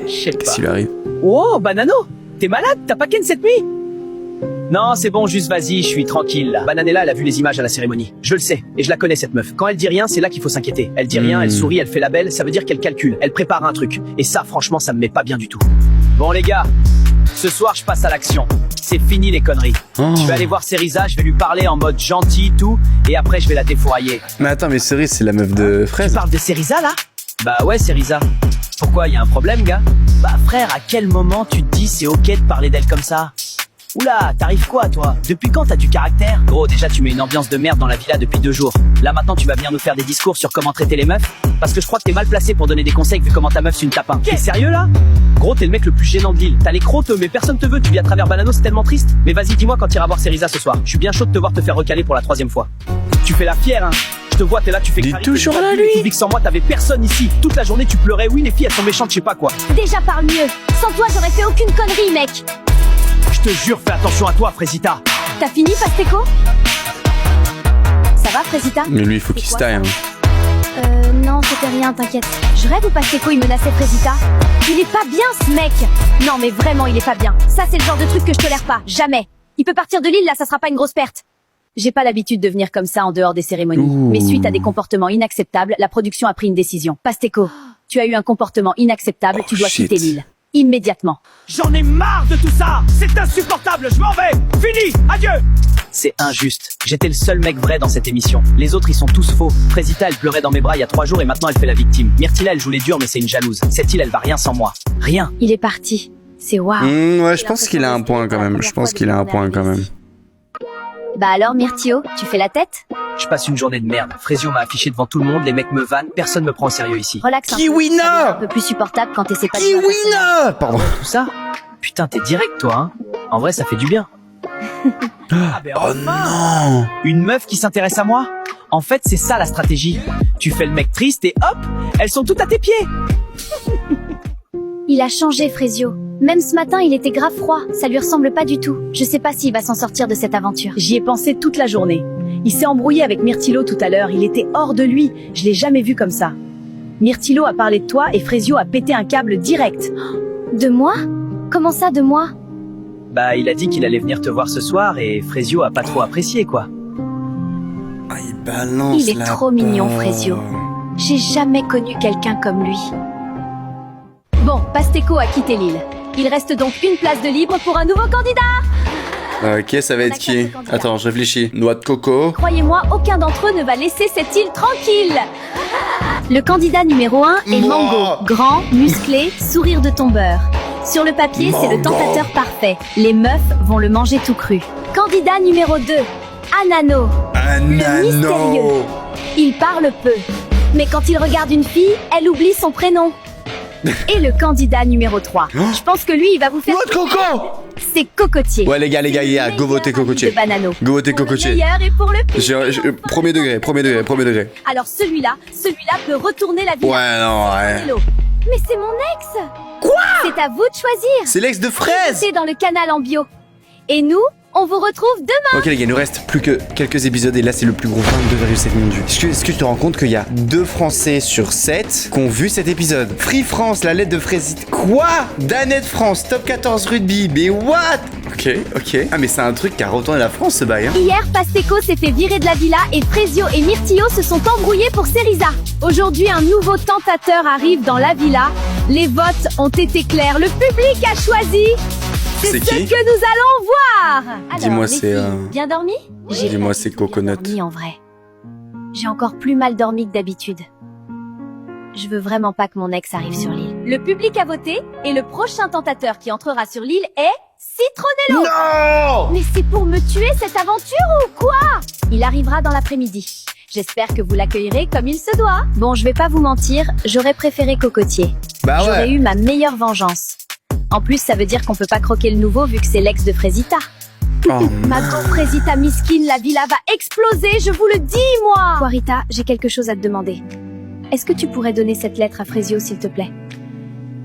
Je sais pas. Qu'est-ce qu'il arrive? Oh, Banano, t'es malade? T'as pas ken cette nuit? Non, c'est bon, juste vas-y, je suis tranquille là. Bananella, elle a vu les images à la cérémonie. Je le sais, et je la connais cette meuf. Quand elle dit rien, c'est là qu'il faut s'inquiéter. Elle dit rien, elle sourit, elle fait la belle, ça veut dire qu'elle calcule, elle prépare un truc. Et ça, franchement, ça me met pas bien du tout. Bon les gars, ce soir, je passe à l'action. C'est fini les conneries. Oh. Je vais aller voir Cerisa, je vais lui parler en mode gentil, tout, et après je vais la défourailler. Mais attends, mais Cerise, c'est la meuf de Tu Fraise. parles de Cerisa là? Bah ouais, Cerisa. Pourquoi, y a un problème, gars? Bah frère, à quel moment tu te dis c'est ok de parler d'elle comme ça? Oula, t'arrives quoi, toi? Depuis quand t'as du caractère? Gros, déjà, tu mets une ambiance de merde dans la villa depuis 2 jours. Là, maintenant, tu vas venir nous faire des discours sur comment traiter les meufs? Parce que je crois que t'es mal placé pour donner des conseils vu comment ta meuf c'est une tapin. T'es sérieux, là? Gros, t'es le mec le plus gênant de l'île. T'as les crocs, mais personne te veut. Tu vis à travers Banano, c'est tellement triste. Mais vas-y, dis-moi quand t'iras voir Cerisa ce soir. Je suis bien chaud de te voir te faire recaler pour la 3e fois. Tu fais la fière, hein? Je te vois, t'es là, tu fais Il est crari, toujours t'es là, le lui. public sans moi, t'avais personne ici. Toute la journée, tu pleurais. Oui, les filles, elles sont méchantes, je sais pas quoi. Déjà parle mieux. Sans toi, j'aurais fait aucune connerie, mec. Je te jure, fais attention à toi, Frésita. T'as fini, Pasteco? Ça va, Frésita? Mais lui, il faut qu'il se taille. Hein. Non, Non, c'était rien, t'inquiète. Je rêve ou Pasteco il menaçait Frézita? Il est pas bien ce mec. Non mais vraiment il est pas bien. Ça c'est le genre de truc que je tolère pas, jamais. Il peut partir de l'île là, ça sera pas une grosse perte. J'ai pas l'habitude de venir comme ça en dehors des cérémonies. Ouh. Mais suite à des comportements inacceptables, la production a pris une décision. Pasteco, tu as eu un comportement inacceptable, tu dois shit. quitter l'île. Immédiatement. J'en ai marre de tout ça. C'est insupportable, je m'en vais. Fini, adieu. C'est injuste. J'étais le seul mec vrai dans cette émission. Les autres, ils sont tous faux. Frézita, elle pleurait dans mes bras il y a 3 jours et maintenant elle fait la victime. Myrtilla, elle joue les durs mais c'est une jalouse. Cette île, elle va rien sans moi. Rien. Il est parti. C'est waouh. Ouais, je pense qu'il a un point quand même. Je pense qu'il a un point quand même. Bah alors Myrtio, tu fais la tête? Je passe une journée de merde. Frésio m'a affiché devant tout le monde, les mecs me vannent, personne me prend au sérieux ici. Relax un peu. Kiwina Ça devient un peu plus supportable quand t'essaies pas de... Kiwina! Pardon. Tout ça? Putain, t'es direct toi, hein. En vrai, ça fait du bien. Ah, ben Oh enfin. non! Une meuf qui s'intéresse à moi? En fait, c'est ça la stratégie. Tu fais le mec triste et hop, elles sont toutes à tes pieds. Il a changé, Frésio. Même ce matin, il était grave froid. Ça lui ressemble pas du tout. Je sais pas s'il va s'en sortir de cette aventure. J'y ai pensé toute la journée. Il s'est embrouillé avec Myrtilo tout à l'heure, il était hors de lui. Je l'ai jamais vu comme ça. Myrtilo a parlé de toi et Frésio a pété un câble direct. De moi? Comment ça, de moi? Bah, il a dit qu'il allait venir te voir ce soir et Frésio a pas trop apprécié, quoi. Ah, il balance Il est la trop mignon, pomme. Frésio. J'ai jamais connu quelqu'un comme lui. Bon, Pasteco a quitté l'île. Il reste donc une place de libre pour un nouveau candidat. Ok, ça va être qui? Attends, je réfléchis. Noix de coco. Croyez-moi, aucun d'entre eux ne va laisser cette île tranquille. Le candidat numéro 1 est Moi. Mango. Grand, musclé, sourire de tombeur. Sur le papier, c'est le Mango. tentateur parfait. Les meufs vont le manger tout cru. Candidat numéro 2, Anano. Un Le mystérieux. anneau. Il parle peu. Mais quand il regarde une fille, elle oublie son prénom. Et le candidat numéro 3. Je pense que lui, il va vous faire... Noix de coco! C'est Cocotier. Ouais, les gars, go voter Cocotier. De Banano. Go voter Pour le Cocotier. meilleur et pour le pire. Premier degré. Alors celui-là peut retourner la vie. Ouais, non, ouais. Mais c'est mon ex. Quoi? C'est à vous de choisir. C'est l'ex de Fraise! C'est dans le canal en bio. Et nous, on vous retrouve demain. Ok les gars, il nous reste plus que quelques épisodes et là c'est le plus gros 22,7 millions de vues. Est-ce que tu te rends compte qu'il y a 2 Français sur 7 qui ont vu cet épisode? Free France, la lettre de Frésite. Quoi? Danette France, top 14 rugby. Mais what? Ok. Ah mais c'est un truc qui a retourné la France ce bail hein. Hier, Pasteco s'est fait virer de la villa et Frésio et Myrtio se sont embrouillés pour Cerisa. Aujourd'hui, un nouveau tentateur arrive dans la villa. Les votes ont été clairs. Le public a choisi. C'est ce qui? que nous allons voir. Alors, Dis-moi, les c'est, filles, bien dormi? J'ai dis-moi, pas c'est du tout bien Coconut. dormi, en vrai. J'ai encore plus mal dormi que d'habitude. Je veux vraiment pas que mon ex arrive sur l'île. Le public a voté et le prochain tentateur qui entrera sur l'île est Citronello. Non! Mais c'est pour me tuer cette aventure ou quoi? Il arrivera dans l'après-midi. J'espère que vous l'accueillerez comme il se doit. Bon, je vais pas vous mentir, j'aurais préféré Cocotier. Bah J'aurais ouais. eu ma meilleure vengeance. En plus, ça veut dire qu'on peut pas croquer le nouveau vu que c'est l'ex de Frésita. Oh, Ma pauvre Frésita miskine, la villa va exploser, je vous le dis, moi! Poirita, j'ai quelque chose à te demander. Est-ce que tu pourrais donner cette lettre à Frésio, s'il te plaît?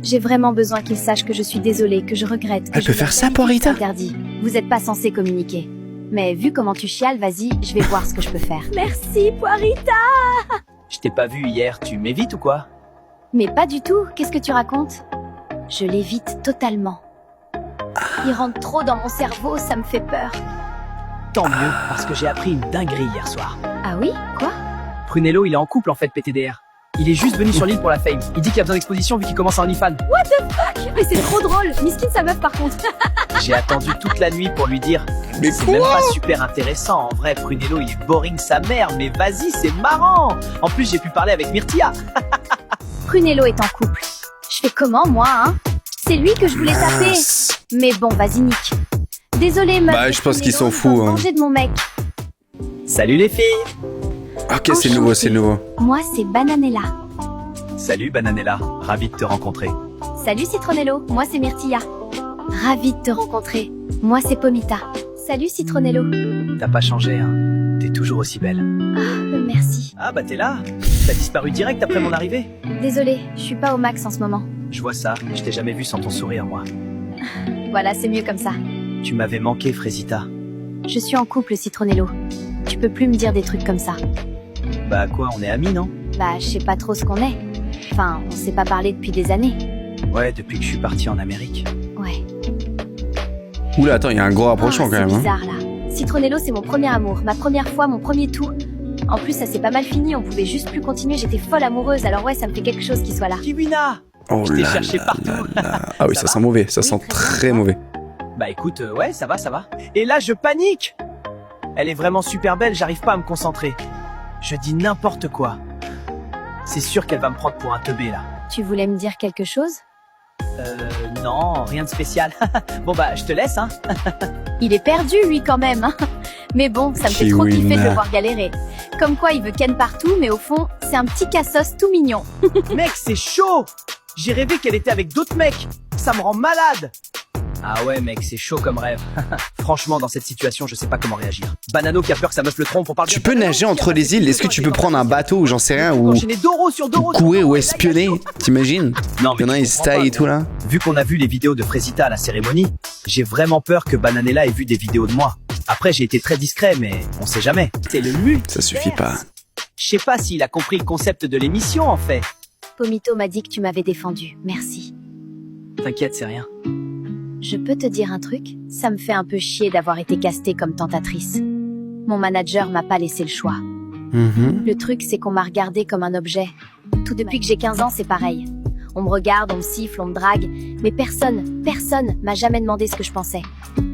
J'ai vraiment besoin qu'il sache que je suis désolée, que je regrette. que Elle je peut lui ai faire ça, dit Poirita? que c'est interdit. Vous êtes pas censé communiquer. Mais vu comment tu chiales, vas-y, je vais voir ce que je peux faire. Merci, Poirita! Je t'ai pas vu hier, tu m'évites ou quoi? Mais pas du tout, qu'est-ce que tu racontes? Je l'évite totalement. Il rentre trop dans mon cerveau, ça me fait peur. Tant mieux, parce que j'ai appris une dinguerie hier soir. Ah oui? Quoi? Prunello, il est en couple en fait, PTDR. Il est juste venu sur l'île pour la fame. Il dit qu'il a besoin d'exposition vu qu'il commence en OnlyFans. Mais c'est trop drôle! Miskine sa meuf par contre. J'ai attendu toute la nuit pour lui dire. Mais C'est quoi? même pas super intéressant. En vrai, Prunello, il est boring sa mère. Mais vas-y, c'est marrant. En plus, j'ai pu parler avec Myrtilla. Prunello est en couple. Je fais comment, moi, hein? C'est lui que je voulais taper. mince. Mais bon, vas-y, nique. Désolé, meuf. Bah, mais je pense qu'ils Prunello, sont fous, il va hein. manger de mon mec. Salut les filles. Ok, c'est nouveau, c'est nouveau. Moi, c'est Bananella. Salut Bananella, ravi de te rencontrer. Salut, Citronello. Moi, c'est Myrtilla. Ravie de te rencontrer. Moi, c'est Pomita. Salut, Citronello. T'as pas changé, hein. T'es toujours aussi belle. Merci. Ah bah t'es là. T'as disparu direct après mon arrivée. Désolée, je suis pas au max en ce moment. Je vois ça, je t'ai jamais vu sans ton sourire, moi. Voilà, c'est mieux comme ça. Tu m'avais manqué, Frésita. Je suis en couple, Citronello. Tu peux plus me dire des trucs comme ça. Bah quoi, on est amis, non? Bah, je sais pas trop ce qu'on est. Enfin, on s'est pas parlé depuis des années. Ouais, depuis que je suis parti en Amérique. Ouais. Oula, attends, il y a un gros rapprochement quand même. C'est Hein. bizarre, là. Citronello, c'est mon premier amour, ma première fois, mon premier tout. En plus, ça s'est pas mal fini, on pouvait juste plus continuer, j'étais folle amoureuse, alors ouais, ça me fait quelque chose qu'il soit là. Kiwina! Oh Je t'ai là cherché là partout. là là. Ah oui, ça sent mauvais, ça sent très mauvais. Bah écoute, ouais, ça va, ça va. Et là, je panique! Elle est vraiment super belle, j'arrive pas à me concentrer. Je dis n'importe quoi. C'est sûr qu'elle va me prendre pour un teubé, là. Tu voulais me dire quelque chose? Non, rien de spécial. Bon bah, je te laisse, hein. Il est perdu, lui, quand même, hein. Mais bon, ça me fait trop kiffer de Kiwina. le voir galérer. Comme quoi, il veut ken partout, mais au fond, c'est un petit cassos tout mignon. Mec, c'est chaud! J'ai rêvé qu'elle était avec d'autres mecs. Ça me rend malade. Ah ouais, mec, c'est chaud comme rêve. Franchement, dans cette situation, je sais pas comment réagir. Banano qui a peur que sa meuf le trompe, on parle Tu de peux Banano nager qui a entre fait les îles? des Est-ce que tu peux vidéos prendre un bateau ou j'en sais rien ou enchaîner Doro sur Doro. courir ou espionner? T'imagines? Non, Il y en a, tu ils se comprends taillent pas, et tout là. Vu qu'on a vu les vidéos de Fresita à la cérémonie, j'ai vraiment peur que Bananella ait vu des vidéos de moi. Après, j'ai été très discret, mais on sait jamais. C'est le multivers. Ça suffit pas. Je sais pas s'il a compris le concept de l'émission, en fait. Pomito m'a dit que tu m'avais défendu, merci. T'inquiète, c'est rien. Je peux te dire un truc? Ça me fait un peu chier d'avoir été castée comme tentatrice. Mon manager m'a pas laissé le choix. Mhm. Le truc, c'est qu'on m'a regardé comme un objet. Tout depuis que j'ai 15 ans, c'est pareil. On me regarde, on me siffle, on me drague, mais personne m'a jamais demandé ce que je pensais.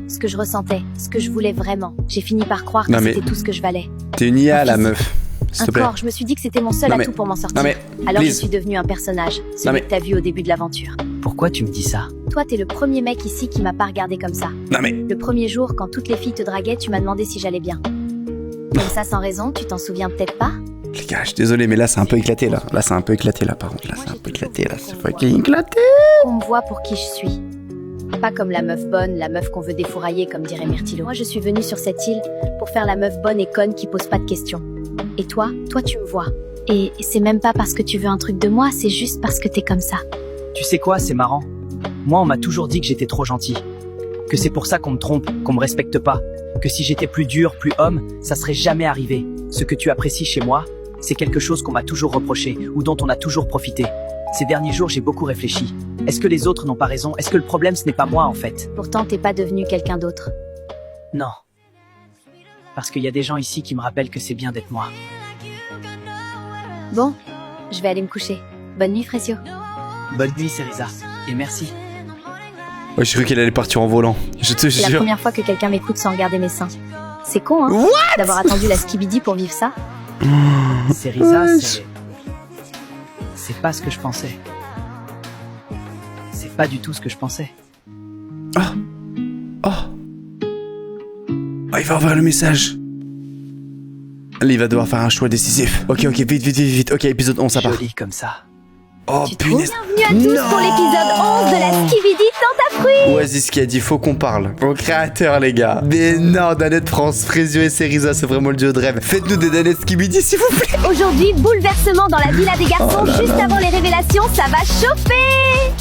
Ce que je ressentais, ce que je voulais vraiment. J'ai fini par croire que Non, mais- c'était tout ce que je valais. T'es une IA la Fils. meuf. S'il te plaît. Encore, je me suis dit que c'était mon seul Non, mais- atout pour m'en sortir. Non mais, Alors je please. suis devenue un personnage, celui mais- que t'as vu au début de l'aventure. Pourquoi tu me dis ça? Toi, t'es le premier mec ici qui m'a pas regardé comme ça. Non mais, Le premier jour, quand toutes les filles te draguaient, tu m'as demandé si j'allais bien. Comme ça, sans raison, tu t'en souviens peut-être pas? les gars, je suis désolé, mais là c'est un peu éclaté là. Là c'est un peu éclaté là par contre. Là c'est un peu éclaté là. C'est fucking éclaté. On me voit pour qui je suis. Pas comme la meuf bonne, la meuf qu'on veut défourailler, comme dirait Myrtilo. Moi, je suis venue sur cette île pour faire la meuf bonne et conne qui pose pas de questions. Et toi, tu me vois. Et c'est même pas parce que tu veux un truc de moi, c'est juste parce que t'es comme ça. Tu sais quoi, c'est marrant. Moi, on m'a toujours dit que j'étais trop gentil. Que c'est pour ça qu'on me trompe, qu'on me respecte pas. Que si j'étais plus dur, plus homme, ça serait jamais arrivé. Ce que tu apprécies chez moi, c'est quelque chose qu'on m'a toujours reproché, ou dont on a toujours profité. Ces derniers jours, j'ai beaucoup réfléchi. Est-ce que les autres n'ont pas raison? Est-ce que le problème, ce n'est pas moi, en fait? Pourtant, t'es pas devenu quelqu'un d'autre. Non. Parce qu'il y a des gens ici qui me rappellent que c'est bien d'être moi. Bon, je vais aller me coucher. Bonne nuit, Frécio. Bonne nuit, Cerisa. Et merci. Ouais, j'ai cru qu'elle allait partir en volant. Je te C'est la jure. première fois que quelqu'un m'écoute sans regarder mes seins. C'est con, hein? D'avoir attendu la skibidi pour vivre ça. Cerisa, Ouais, c'est pas ce que je pensais. C'est pas du tout ce que je pensais. Oh. Ah, il va envoyer le message. Là, il va devoir faire un choix décisif. Ok, vite. Ok, épisode 11, ça part. Joli comme ça. Oh, Tu trouves? punaise. Bienvenue à tous Non. pour l'épisode 11 de la skibidi Tentafruit. Oasis qui a dit faut qu'on parle. Au créateur, les gars. Mais non, Danette France, Frésio et Cerisa, c'est vraiment le duo de rêve. Faites-nous des Danettes Skibidi, s'il vous plaît. Aujourd'hui, bouleversement dans la villa des garçons. Oh là Juste là. avant les révélations, ça va chauffer.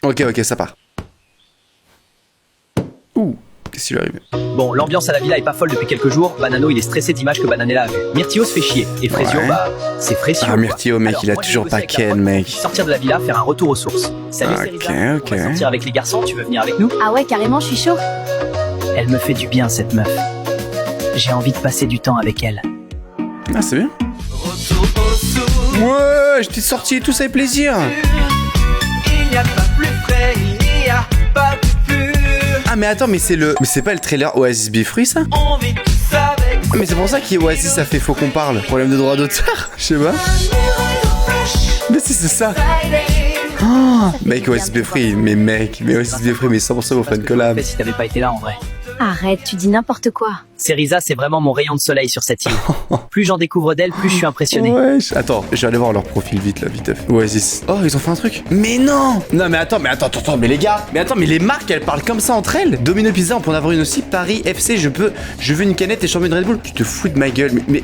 Ok, ça part. Ouh, qu'est-ce qui lui arrive? Bon, l'ambiance à la villa est pas folle depuis quelques jours. Banano, il est stressé d'images que Bananella a vues. Myrtio se fait chier. Et Frésio, Ouais. bah, c'est Frésio. Ah, quoi. Myrtio, mec, Alors, il a moi, j'ai toujours bossé pas avec la Ken, prod pour mec. sortir de la villa, faire un retour aux sources. Salut, Ok, Cerisa. ok. On va sortir avec les garçons, tu veux venir avec nous? Ah ouais, carrément, je suis chaud. Elle me fait du bien, cette meuf. J'ai envie de passer du temps avec elle. Ah, c'est bien. Ouais, j'étais sorti et tout, ça fait plaisir. Il n'y a pas plus frais, il n'y a pas plus pur. Ah, mais attends, mais c'est le. Mais c'est pas le trailer Oasis Be Free, ça? On vit tous avec. Ah, mais c'est pour ça qu'Oasis, ça fait faut qu'on parle. Problème de droit d'auteur? Je sais pas. Mais si, c'est ça. Oh, mec, Oasis Be Free, mais Oasis Be Free, mais 100% vos fan collab. Si t'avais pas été là, en vrai. Arrête, tu dis n'importe quoi. Cerisa, c'est vraiment mon rayon de soleil sur cette île. Plus j'en découvre d'elle, plus je suis impressionné. Wesh. Attends, je vais aller voir leur profil vite là, vite. Oasis. Oh, ils ont fait un truc. Mais non. Non, mais attends, mais les gars. Mais attends, mais les marques, elles parlent comme ça entre elles. Domino Pizza, on peut en avoir une aussi. Paris FC, je veux une canette et champion de Red Bull. Tu te fous de ma gueule, mais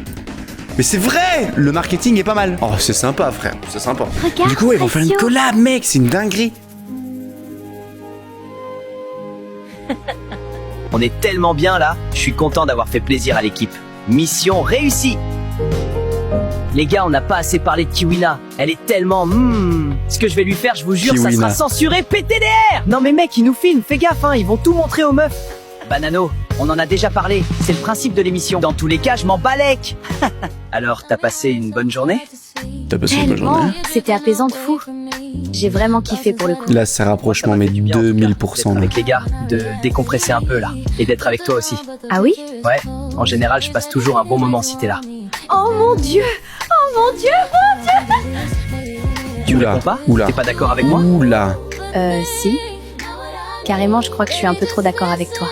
c'est vrai. Le marketing est pas mal. Oh, c'est sympa, frère. C'est sympa. Regarde, Du coup, ouais, ils vont faire une Frécio. collab, mec. C'est une dinguerie. On est tellement bien là, je suis content d'avoir fait plaisir à l'équipe. Mission réussie. Les gars, on n'a pas assez parlé de Kiwina. Elle est tellement... Ce que je vais lui faire, je vous jure, ça Kiwina. sera censuré PTDR. Non mais mec, ils nous filment, fais gaffe, hein, ils vont tout montrer aux meufs. Banano, on en a déjà parlé, c'est le principe de l'émission. Dans tous les cas, je m'en balèque. Alors, t'as passé une bonne journée? T'as passé une bonne Tellement. journée? C'était apaisant de fou. J'ai vraiment kiffé pour le coup. Là, c'est rapprochement, Ça m'a mais fait du bien, en tout cas, 2000%. d'être là. avec les gars, de décompresser un peu là, et d'être avec toi aussi. Ah oui? Ouais, en général, je passe toujours un bon moment si t'es là. Oh mon dieu! Oh mon dieu! Tu Oula, réponds pas? oula. T'es pas d'accord avec moi? Oula. Si. Carrément, je crois que je suis un peu trop d'accord avec toi.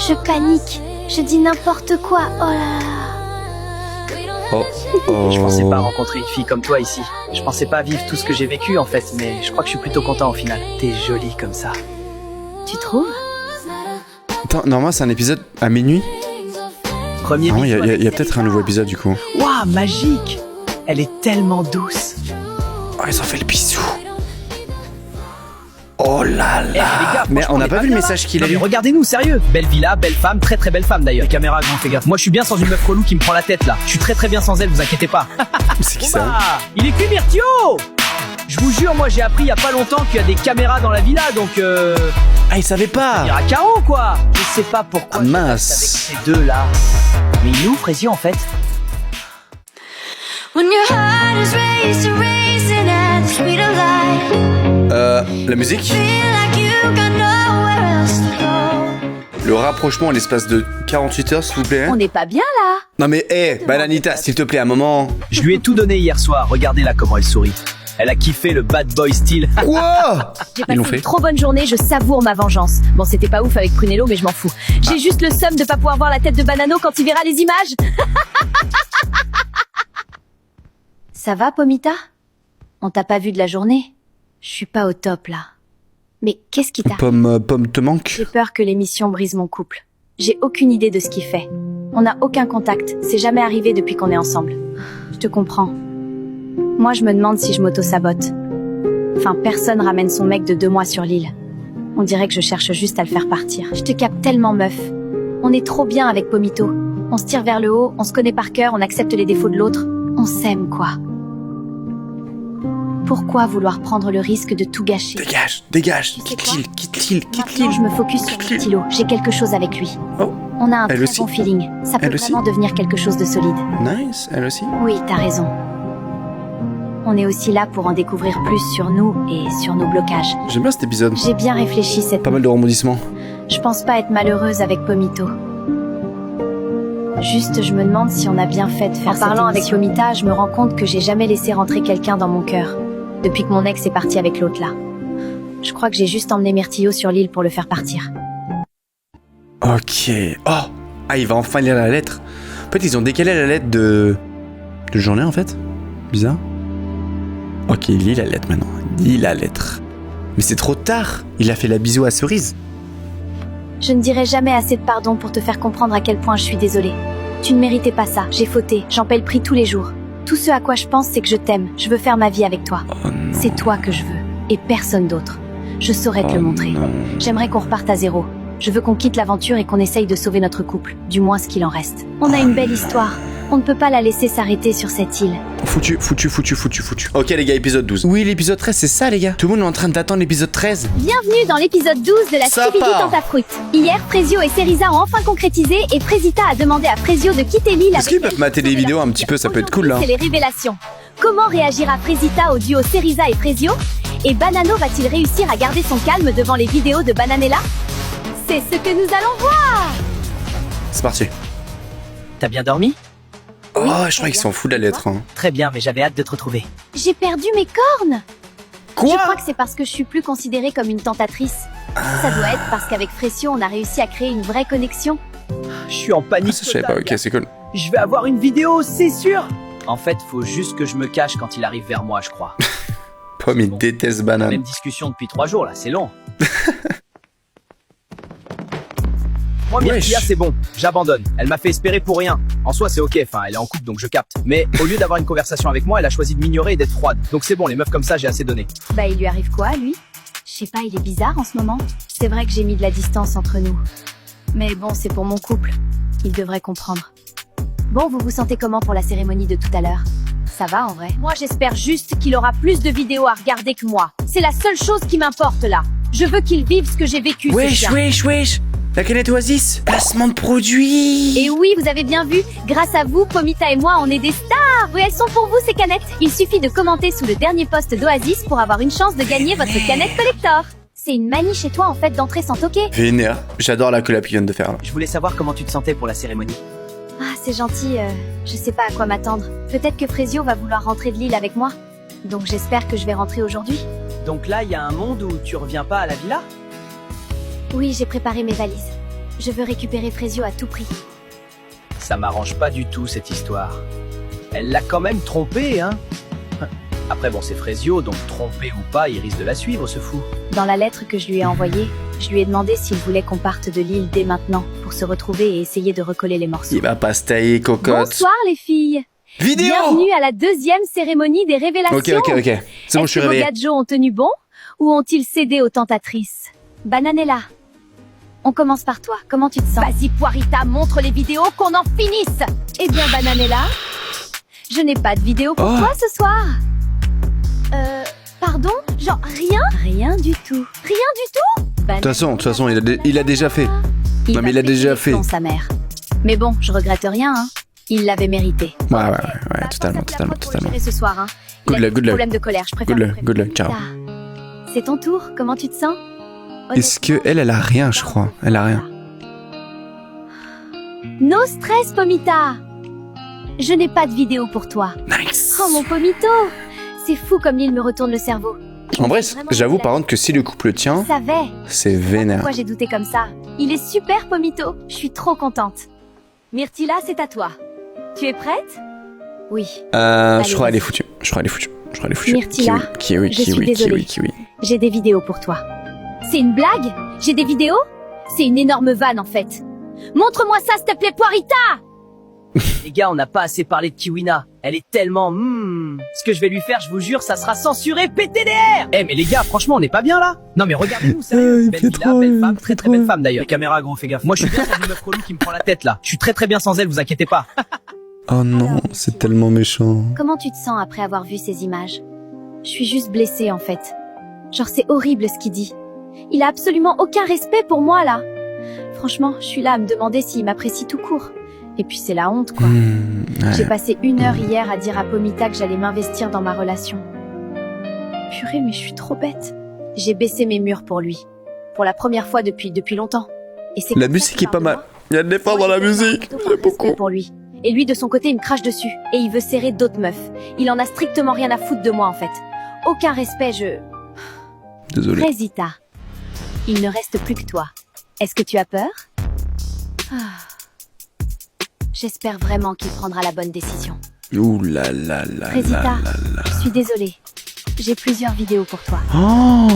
Je panique. Je dis n'importe quoi. Oh là là. Oh. Oh. Je pensais pas rencontrer une fille comme toi ici. Je pensais pas vivre tout ce que j'ai vécu en fait, mais je crois que je suis plutôt content au final. T'es jolie comme ça. Tu trouves? Attends, normalement, c'est un épisode à minuit. Premier Ah, il y a, bisou il y a- avec il y a peut-être un nouveau épisode du coup. Waouh, magique! Elle est tellement douce. Oh, ils ont fait le bisou. Oh là Eh, les là. gars, Mais franchement, on n'a pas vu le bien, message là. qu'il a Non, mais eu. regardez-nous, sérieux. Belle villa, belle femme, très très belle femme d'ailleurs. Les caméras, grand, fais gaffe. Moi, je suis bien sans une meuf relou qui me prend la tête là. Je suis très très bien sans elle, vous inquiétez pas. C'est qui ça? Bah, il est plus Myrtio! Je vous jure, moi j'ai appris il y a pas longtemps qu'il y a des caméras dans la villa, donc Ah, il savait pas. il y a Caro quoi. Je sais pas pourquoi. Ah, je mince. reste avec ces deux là. Mais il est où Frésio en fait? When your heart is racing at the speed of light, La musique. feel like you got nowhere else to go. Le rapprochement à l'espace de 48 heures, s'il vous plaît. On n'est pas bien là. Non mais, Bananita, s'il te plaît, un moment. Je lui ai tout donné hier soir. Regardez là comment elle sourit. Elle a kiffé le bad boy style. Quoi? J'ai Ils l'ont passé fait. une trop bonne journée, je savoure ma vengeance. Bon, c'était pas ouf avec Prunello, mais je m'en fous. J'ai juste le seum de pas pouvoir voir la tête de Banano quand il verra les images. Ça va, Pomita? On t'a pas vu de la journée? Je suis pas au top là. Mais qu'est-ce qui t'a... Pomme te manque. J'ai peur que l'émission brise mon couple. J'ai aucune idée de ce qu'il fait. On n'a aucun contact, c'est jamais arrivé depuis qu'on est ensemble. Je te comprends. Moi, je me demande si je m'auto-sabote. Enfin, personne ramène son mec de 2 mois sur l'île. On dirait que je cherche juste à le faire partir. Je te capte tellement, meuf. On est trop bien avec Pomito. On se tire vers le haut, on se connaît par cœur, on accepte les défauts de l'autre. On s'aime, quoi. Pourquoi vouloir prendre le risque de tout gâcher? Dégage. sais Quitte quoi l'île, quitte l'île, quitte Maintenant, l'île. je me focus sur le stylo. J'ai quelque chose avec lui. Oh, On a un Elle très aussi. bon feeling. Ça peut Elle aussi. vraiment devenir quelque chose de solide. nice, elle aussi. Oui, t'as raison. On est aussi là pour en découvrir plus sur nous et sur nos blocages. J'aime bien cet épisode. J'ai bien réfléchi cette Pas mal de rebondissements. Je pense pas être malheureuse avec Pomito. Juste, je me demande si on a bien fait de faire cette parlant avec Pomita, je me rends compte que j'ai jamais laissé rentrer quelqu'un dans mon cœur. Depuis que mon ex est parti avec l'autre là. Je crois que j'ai juste emmené Myrtillo sur l'île pour le faire partir. Ok. Oh. Ah, il va enfin lire la lettre. En fait, ils ont décalé la lettre de journée, en fait. Bizarre. Ok, il lit la lettre maintenant. Il lit la lettre. Mais c'est trop tard. Il a fait la bisou à Cerise. Je ne dirai jamais assez de pardon pour te faire comprendre à quel point je suis désolée. Tu ne méritais pas ça, j'ai fauté, j'en paie le prix tous les jours. Tout ce à quoi je pense, c'est que je t'aime, je veux faire ma vie avec toi. Oh non. C'est toi que je veux, et personne d'autre. Je saurais te le montrer. non. J'aimerais qu'on reparte à zéro. Je veux qu'on quitte l'aventure et qu'on essaye de sauver notre couple, du moins ce qu'il en reste. On a une belle histoire. On ne peut pas la laisser s'arrêter sur cette île. Foutu. Ok les gars, épisode 12. Oui, l'épisode 13, c'est ça les gars. Tout le monde est en train d'attendre l'épisode 13. Bienvenue dans l'épisode 12 de la Ça Skibidi part. Tentafruit. Hier, Frésio et Cerisa ont enfin concrétisé et Frésita a demandé à Frésio de quitter l'île Est-ce avec qu'ils elle peuvent mater pour des sauver vidéos leur un petit peu, ça peut être cool là. Aujourd'hui, c'est les révélations. Comment réagira Frésita au duo Cerisa et Frésio? Et Banano va-t-il réussir à garder son calme devant les vidéos de Bananella? C'est ce que nous allons voir. C'est parti. T'as bien dormi? Oh, je crois qu'ils s'en foutent de la lettre. Hein. Très bien, mais j'avais hâte de te retrouver. J'ai perdu mes cornes. Quoi? Je crois que c'est parce que je suis plus considérée comme une tentatrice. Ça doit être parce qu'avec Frésio, on a réussi à créer une vraie connexion. Je suis en panique. Ça, je savais pas, totale, ok, c'est cool. Je vais avoir une vidéo, c'est sûr. En fait, faut juste que je me cache quand il arrive vers moi, je crois. Pomme, il déteste Même banane. discussion depuis 3 jours là, c'est long. Moi, Wesh. Myrtilla, c'est bon, j'abandonne. Elle m'a fait espérer pour rien. En soi, c'est ok, enfin, elle est en couple donc je capte. Mais au lieu d'avoir une conversation avec moi, elle a choisi de m'ignorer et d'être froide. Donc c'est bon, les meufs comme ça, j'ai assez donné. Bah, il lui arrive quoi, lui? Je sais pas, il est bizarre en ce moment. C'est vrai que j'ai mis de la distance entre nous. Mais bon, c'est pour mon couple. Il devrait comprendre. Bon, vous vous sentez comment pour la cérémonie de tout à l'heure? Ça va en vrai? Moi, j'espère juste qu'il aura plus de vidéos à regarder que moi. C'est la seule chose qui m'importe là. Je veux qu'il vive ce que j'ai vécu. ce Wesh, chien. wesh, wesh. La canette Oasis. Placement de produit. Et oui, vous avez bien vu, grâce à vous, Pomita et moi, on est des stars. Oui, elles sont pour vous, ces canettes. Il suffit de commenter sous le dernier post d'Oasis pour avoir une chance de gagner votre canette collector. C'est une manie chez toi en fait d'entrer sans toquer. Vénère. J'adore la collab qu'ils viennent de faire là. Je voulais savoir comment tu te sentais pour la cérémonie. Ah, c'est gentil, je sais pas à quoi m'attendre. Peut-être que Frezio va vouloir rentrer de l'île avec moi. Donc j'espère que je vais rentrer aujourd'hui. Donc là, il y a un monde où tu reviens pas à la villa? Oui, j'ai préparé mes valises. Je veux récupérer Frezio à tout prix. Ça m'arrange pas du tout cette histoire. Elle l'a quand même trompé, hein. Après bon, c'est Frezio, donc trompé ou pas, il risque de la suivre, ce fou. Dans la lettre que je lui ai envoyée, je lui ai demandé s'il voulait qu'on parte de l'île dès maintenant pour se retrouver et essayer de recoller les morceaux. Il va pas se tailler, cocotte. Bonsoir, les filles. Vidéo. Bienvenue à la deuxième cérémonie des révélations. Ok. C'est bon, je suis Est-ce que vos réveillé. gadgets ont tenu bon ou ont-ils cédé aux tentatrices? Bananella, on commence par toi. Comment tu te sens? Vas-y, Poirita, montre les vidéos, qu'on en finisse. Eh bien, Bananella, je n'ai pas de vidéo pour Oh. toi ce soir. Pardon? Genre rien? Rien du tout. Rien du tout? De toute façon, il a déjà fait. Il Non, mais va il a déjà péter fait. dans sa mère. Mais bon, je regrette rien, hein. Il l'avait mérité. Ouais, Bah, totalement. pense à pour le gérer ce soir, hein. Good Il a luck, des good luck. problèmes de colère, je préfère. Good luck, ciao. C'est ton tour, comment tu te sens? Est-ce que elle a rien, je crois. Elle a rien. No stress, Pomita. Je n'ai pas de vidéo pour toi. Nice. Oh, mon Pomito. C'est fou comme l'île me retourne le cerveau. En vrai, j'avoue par contre que si le couple tient, Je savais. c'est vénère. Pourquoi j'ai douté comme ça? Il est super, Pomito. Je suis trop contente. Myrtilla, c'est à toi. Tu es prête? Oui, Je crois elle est foutue. Myrtilla, Kiwi. je suis désolée. j'ai des vidéos pour toi. C'est une blague? J'ai des vidéos? C'est une énorme vanne, en fait. Montre-moi ça, s'il te plaît, Poirita! Les gars, on n'a pas assez parlé de Kiwina. Elle est tellement... Ce que je vais lui faire, je vous jure, ça sera censuré PTDR. Eh mais les gars, franchement, on n'est pas bien là. Non mais regardez-nous, sérieux. Belle villa, belle femme, très très belle femme d'ailleurs. Les caméras, gros, fais gaffe. Moi je suis bien sans une meuf relou qui me prend la tête là. Je suis très très bien sans elle, vous inquiétez pas. Oh non, c'est tellement méchant. Comment tu te sens après avoir vu ces images? Je suis juste blessée en fait. Genre c'est horrible ce qu'il dit. Il a absolument aucun respect pour moi là. Franchement, je suis là à me demander s'il m'apprécie tout court. Et puis c'est la honte quoi. J'ai passé 1 heure hier à dire à Pomita que j'allais m'investir dans ma relation. Purée, mais je suis trop bête. J'ai baissé mes murs pour lui. Pour la première fois depuis longtemps. Et c'est La comme ça musique qu'il est pas parle de mal. moi. Il y a de l'effort dans la musique. Plutôt J'aime par respect beaucoup. pour lui. Et lui de son côté il me crache dessus. Et il veut serrer d'autres meufs. Il en a strictement rien à foutre de moi en fait. Aucun respect, Désolé. Frezita, il ne reste plus que toi. Est-ce que tu as peur? J'espère vraiment qu'il prendra la bonne décision. Ouh là là là Frezita, là là. je suis désolée. J'ai plusieurs vidéos pour toi. Oh.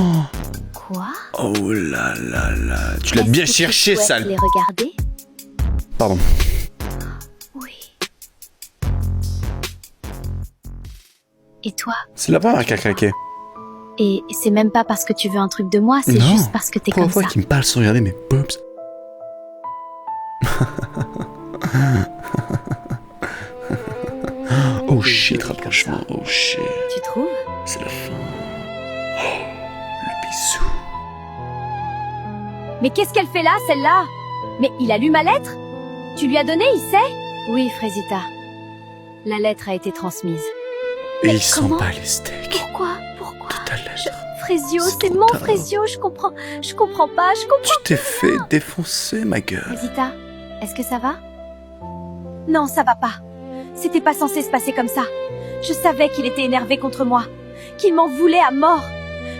Quoi? Oh là là là. Tu l'as bien Est-ce que cherché, tu souhaites sale. les regarder? Pardon. Oui. Et toi? C'est la première qui a craqué. Et c'est même pas parce que tu veux un truc de moi, c'est Non. juste parce que t'es comme Première fois ça. qu'il me parle sans regarder mes boobs. Oh shit, rapprochement. Oh shit. Tu trouves? C'est la fin. Oh, le bisou. Mais qu'est-ce qu'elle fait là, celle-là? Mais il a lu ma lettre? Tu lui as donné, il sait? Oui, Frezita. La lettre a été transmise. Et Mais il sent comment pas les steaks. Pourquoi? Pourquoi? Ta lettre. Frezio, C'est c'est trop mon tard. Frezio, je comprends pas, je comprends. Tu t'es fait défoncer, ma gueule. Frezita, est-ce que ça va? Non, ça va pas. C'était pas censé se passer comme ça. Je savais qu'il était énervé contre moi, qu'il m'en voulait à mort.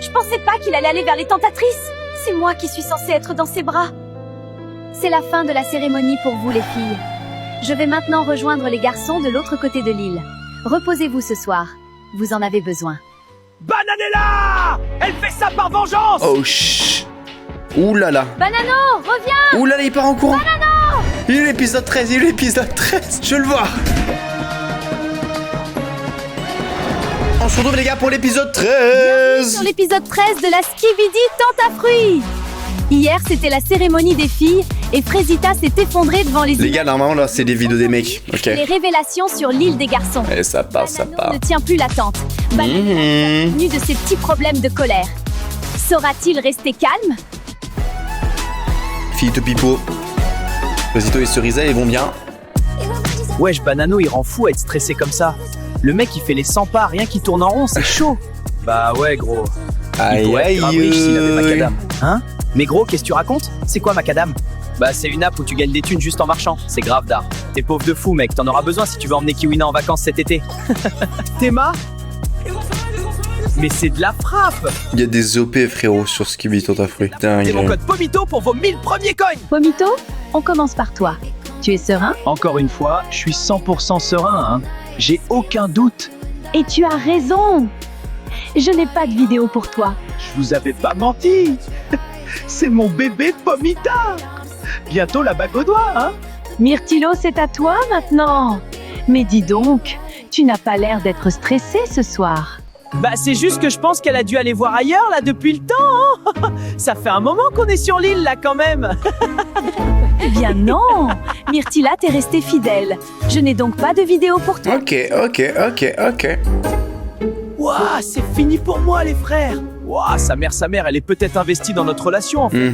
Je pensais pas qu'il allait aller vers les tentatrices. C'est moi qui suis censée être dans ses bras. C'est la fin de la cérémonie pour vous, les filles. Je vais maintenant rejoindre les garçons de l'autre côté de l'île. Reposez-vous ce soir. Vous en avez besoin. Bananella! Elle fait ça par vengeance! Oh shit. Ouh là là. Banano, reviens! Ouh là là, il part en courant. Il est l'épisode 13, il est l'épisode 13. Je veux le voir. On se retrouve les gars pour l'épisode 13. Sur l'épisode 13 de la Skibidi Tente à fruits. Hier, c'était la cérémonie des filles et Frésita s'est effondrée devant les Les gars, normalement, là, c'est des vidéos des mecs. Ok. Les révélations sur l'île des garçons. Et ça part, ça Banano part. ne tient plus l'attente. Banano venu de ses petits problèmes de colère. Saura-t-il rester calme? Philippe Pipo. Rosito et Cerisa, ils vont bien. Wesh, Banano, il rend fou à être stressé comme ça. Le mec, il fait les 100 pas, rien qui tourne en rond, c'est chaud. Bah ouais, gros. Il Aïe, pourrait être grave riche s'il avait aïe. Macadam. Hein? Mais gros, qu'est-ce que tu racontes? C'est quoi Macadam? Bah c'est une app où tu gagnes des thunes juste en marchant. C'est grave d'art. T'es pauvre de fou, mec. T'en auras besoin si tu veux emmener Kiwina en vacances cet été. Théma? Mais c'est de la frappe! Il y a des OP, frérot, sur Skibidi Tontafruit. Putain, C'est mon code Pomito pour vos 1000 premiers coins! Pomito, on commence par toi. Tu es serein? Encore une fois, je suis 100% serein, hein. J'ai aucun doute. Et tu as raison. Je n'ai pas de vidéo pour toi. Je vous avais pas menti. C'est mon bébé Pomita. Bientôt la bague au doigt, hein. Myrtilo, c'est à toi maintenant. Mais dis donc, tu n'as pas l'air d'être stressé ce soir. Bah c'est juste que je pense qu'elle a dû aller voir ailleurs là depuis le temps, hein. Ça fait un moment qu'on est sur l'île là quand même. Eh bien non, Myrtilla, t'es restée fidèle. Je n'ai donc pas de vidéo pour toi. Ok. Ouah, c'est fini pour moi les frères. Ouah, sa mère, elle est peut-être investie dans notre relation en fait.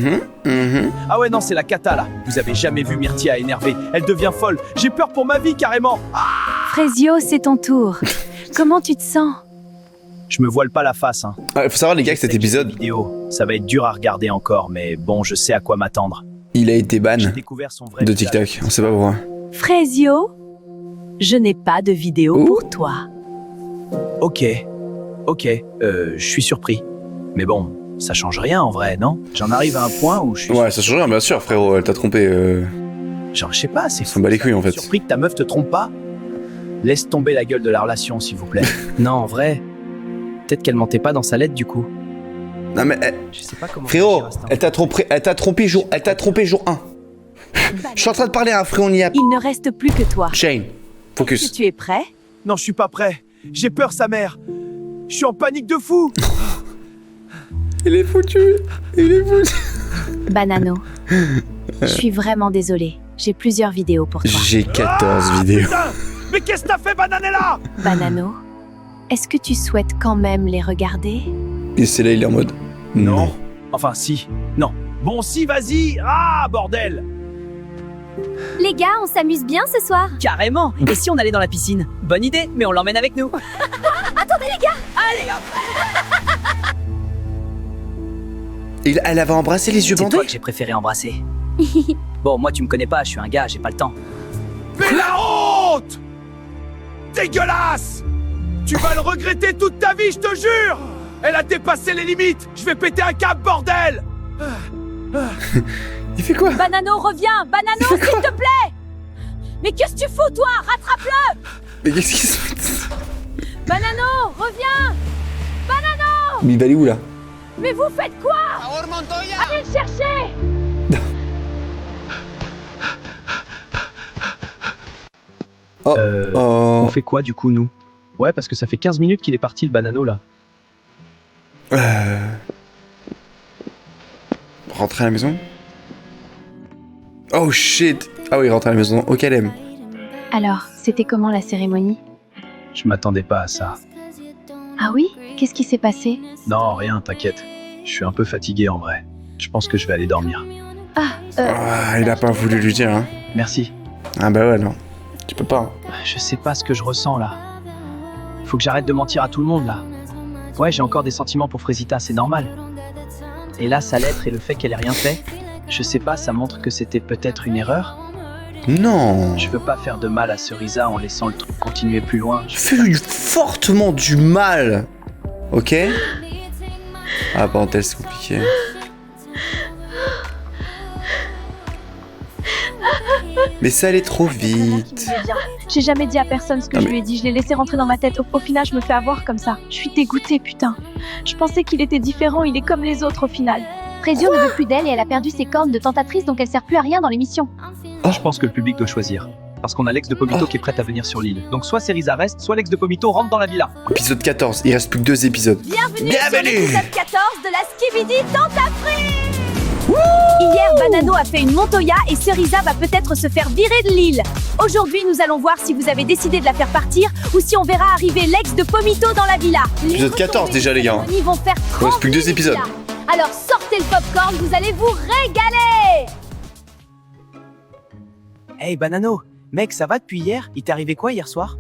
Ah ouais non, c'est la cata là. Vous avez jamais vu Myrtilla énervée. Elle devient folle. J'ai peur pour ma vie carrément. Frésio, c'est ton tour. Comment tu te sens? Je me voile pas la face, hein. Il faut savoir, les gars, que cet épisode, Vidéo, ça va être dur à regarder encore, mais bon, je sais à quoi m'attendre. il a été ban J'ai découvert son vrai de visage. TikTok. On sait pas pourquoi. Frésio, je n'ai pas de vidéo Ouh. pour toi. Ok, je suis surpris. Mais bon, ça change rien en vrai, non? J'en arrive à un point où je suis... Ouais, ça change rien, bien sûr, frérot. Elle t'a trompé. Genre, je sais pas, c'est s'en bat les couilles, en fait. Surpris que ta meuf te trompe pas? Laisse tomber la gueule de la relation, s'il vous plaît. Non, en vrai, peut-être qu'elle mentait pas dans sa lettre du coup. Non, mais. Je sais pas comment... Frérot, réagir à cet elle t'a trompé jour 1. Je suis en train de parler à un frérot, on y a. Il ne reste plus que toi. Shane, Est-ce focus. que tu es prêt? Non, je suis pas prêt. J'ai peur, sa mère. Je suis en panique de fou. Il est foutu. Banano, je suis vraiment désolée. J'ai plusieurs vidéos pour toi. J'ai 14 vidéos. Putain, mais qu'est-ce que t'as fait, Bananella? Banano, est-ce que tu souhaites quand même les regarder? Et c'est là, il est en mode. Non. Enfin, si. Non. Bon, si, vas-y. Ah, bordel. Les gars, on s'amuse bien ce soir. Carrément. Et si on allait dans la piscine? Bonne idée, mais on l'emmène avec nous. Attendez les gars. Allez, hop. Elle avait embrassé les yeux C'est bandés. toi que j'ai préféré embrasser. Bon, moi, tu me connais pas, je suis un gars, j'ai pas le temps. Mais la honte! Dégueulasse! Tu vas le regretter toute ta vie, je te jure! Elle a dépassé les limites! Je vais péter un câble, bordel! Il fait quoi? Banano, reviens. Banano, s'il te plaît. Mais qu'est-ce que tu fous, toi? Rattrape-le. Mais qu'est-ce qui se passe? Banano, reviens. Mais il va aller où là? Mais vous faites quoi? Allez le chercher. Oh. On fait quoi du coup, nous? Ouais, parce que ça fait 15 minutes qu'il est parti, le Banano, là. Rentrer à la maison? Oh shit! Ah oui, rentrer à la maison. Au calme. Alors, c'était comment la cérémonie? Je m'attendais pas à ça. Ah oui? Qu'est-ce qui s'est passé? Non, rien, t'inquiète. Je suis un peu fatigué, en vrai. Je pense que je vais aller dormir. Ah, il a pas voulu lui dire, hein. Merci. Ah bah ouais, non. Tu peux pas. Je sais pas ce que je ressens, là. Faut que j'arrête de mentir à tout le monde, là. Ouais, j'ai encore des sentiments pour Frésita, c'est normal. Et là, sa lettre et le fait qu'elle ait rien fait, je sais pas, ça montre que c'était peut-être une erreur. Non. Je veux pas faire de mal à Cerisa en laissant le truc continuer plus loin. Fais fortement du mal. Ok? Ah, parenthèse, c'est compliqué. Mais ça allait trop vite. J'ai jamais dit à personne ce que Non, je mais- lui ai dit. Je l'ai laissé rentrer dans ma tête. Au final, je me fais avoir comme ça. Je suis dégoûtée, putain. Je pensais qu'il était différent. Il est comme les autres au final. Frésio ne veut plus d'elle et elle a perdu ses cornes de tentatrice, donc elle sert plus à rien dans l'émission. Je pense que le public doit choisir. Parce qu'on a l'ex de Pomito qui est prête à venir sur l'île. Donc soit Cerisa reste, soit l'ex de Pomito rentre dans la villa. Épisode 14. Il reste plus que 2 épisodes. Bienvenue, Bienvenue. sur l'épisode 14 de la Skibidi Tontafruit. Hier, Banano a fait une montoya et Cerisa va peut-être se faire virer de l'île. Aujourd'hui, nous allons voir si vous avez décidé de la faire partir ou si on verra arriver l'ex de Pomito dans la villa. Épisode 14 déjà, les gars. Ils vont faire Il reste plus que 2 épisodes. Alors sortez le popcorn, vous allez vous régaler. Hey Banano, mec, ça va depuis hier? Il t'est arrivé quoi hier soir?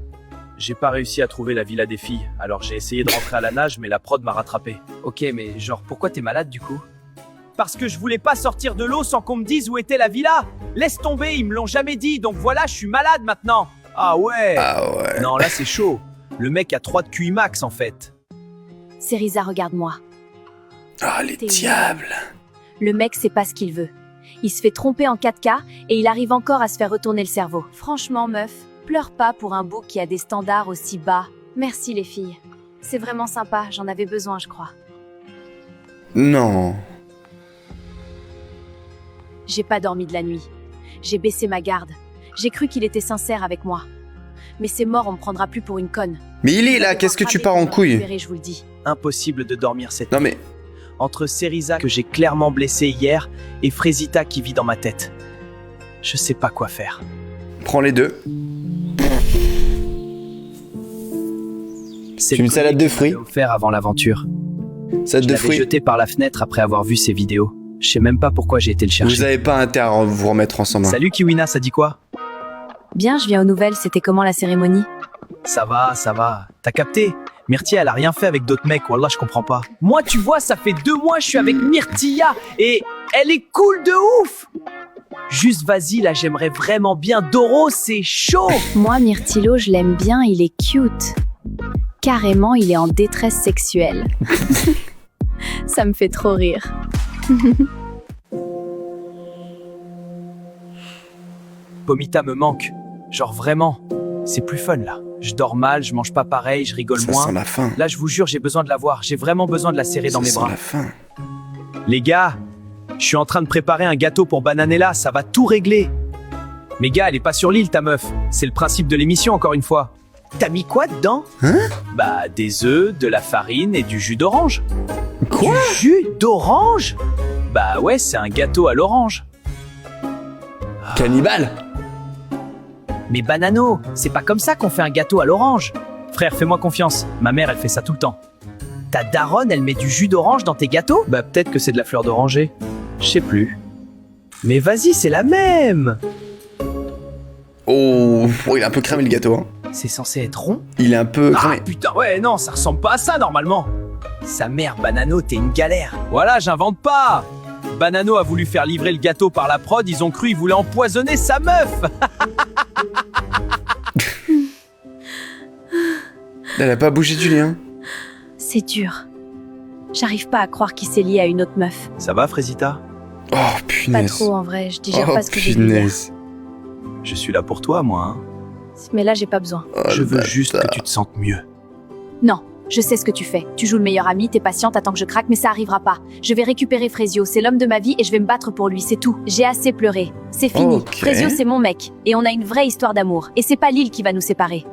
J'ai pas réussi à trouver la villa des filles, alors j'ai essayé de rentrer à la nage, mais la prod m'a rattrapé. Ok, mais genre, pourquoi t'es malade du coup? Parce que je voulais pas sortir de l'eau sans qu'on me dise où était la villa. Laisse tomber, ils me l'ont jamais dit, donc voilà, je suis malade maintenant. Ah ouais. Non, là c'est chaud. Le mec a 3 de QI max en fait. Cerisa, regarde-moi. Ah, les diables. Le mec sait pas ce qu'il veut. Il se fait tromper en 4K et il arrive encore à se faire retourner le cerveau. Franchement, meuf, pleure pas pour un bouc qui a des standards aussi bas. Merci les filles. C'est vraiment sympa, j'en avais besoin, je crois. Non. J'ai pas dormi de la nuit. J'ai baissé ma garde. J'ai cru qu'il était sincère avec moi. Mais c'est mort, on me prendra plus pour une conne. Mais il est là, qu'est-ce que tu pars en couille? Je vous le dis. Impossible de dormir cette Non nuit. mais... Entre Cerisa que j'ai clairement blessé hier et Frésita qui vit dans ma tête. Je sais pas quoi faire. Prends les deux. C'est Une salade de fruits. offert avant l'aventure. Salade Je de l'avais fruits. jeté par la fenêtre après avoir vu ses vidéos. Je sais même pas pourquoi j'ai été le chercher. Vous avez pas intérêt à vous remettre ensemble. Salut Kiwina, ça dit quoi? Bien, je viens aux nouvelles, c'était comment la cérémonie? Ça va, ça va. T'as capté? Myrtilla, elle a rien fait avec d'autres mecs, wallah, je comprends pas. Moi, tu vois, ça fait 2 mois, je suis avec Myrtilla et elle est cool de ouf! Juste vas-y, là, j'aimerais vraiment bien. Doro, c'est chaud! Moi, Myrtillo, je l'aime bien, il est cute. Carrément, il est en détresse sexuelle. Ça me fait trop rire. Pomita me manque. Genre vraiment. C'est plus fun, là. Je dors mal, je mange pas pareil, je rigole Ça moins. sent la fin. Là, je vous jure, j'ai besoin de la voir. J'ai vraiment besoin de la serrer dans Ça mes sent bras. la fin. Les gars, je suis en train de préparer un gâteau pour Bananella, ça va tout régler. Mais gars, elle est pas sur l'île, ta meuf. C'est le principe de l'émission, encore une fois. T'as mis quoi dedans? Hein? Bah, des œufs, de la farine et du jus d'orange. Quoi? Du jus d'orange? Bah ouais, c'est un gâteau à l'orange. Cannibale. Mais Banano, c'est pas comme ça qu'on fait un gâteau à l'orange. Frère, fais-moi confiance. Ma mère, elle fait ça tout le temps. Ta daronne, elle met du jus d'orange dans tes gâteaux? Bah peut-être que c'est de la fleur d'oranger. Je sais plus. Mais vas-y, c'est la même. Oh, il a un peu cramé le gâteau. Hein. C'est censé être rond? Il est un peu Ah cramé. putain, ouais, non, ça ressemble pas à ça normalement. Sa mère, Banano, t'es une galère. Voilà, j'invente pas. Banano a voulu faire livrer le gâteau par la prod, ils ont cru il voulait empoisonner sa meuf. Elle a pas bougé du lit, hein. C'est dur. J'arrive pas à croire qu'il s'est lié à une autre meuf. Ça va, Frésita? Oh, Pas punaise. trop en vrai, je digère Oh, pas ce que j'ai dit hier. punaise. Je suis là pour toi, moi. Hein. Mais là, j'ai pas besoin. Oh, Je le veux juste que bâtard. tu te sentes mieux. Non, je sais ce que tu fais. Tu joues le meilleur ami, t'es patiente, attends que je craque, mais ça arrivera pas. Je vais récupérer Frésio, c'est l'homme de ma vie et je vais me battre pour lui, c'est tout. J'ai assez pleuré. C'est fini. Ok. Frésio, c'est mon mec. Et on a une vraie histoire d'amour. Et c'est pas l'île qui va nous séparer.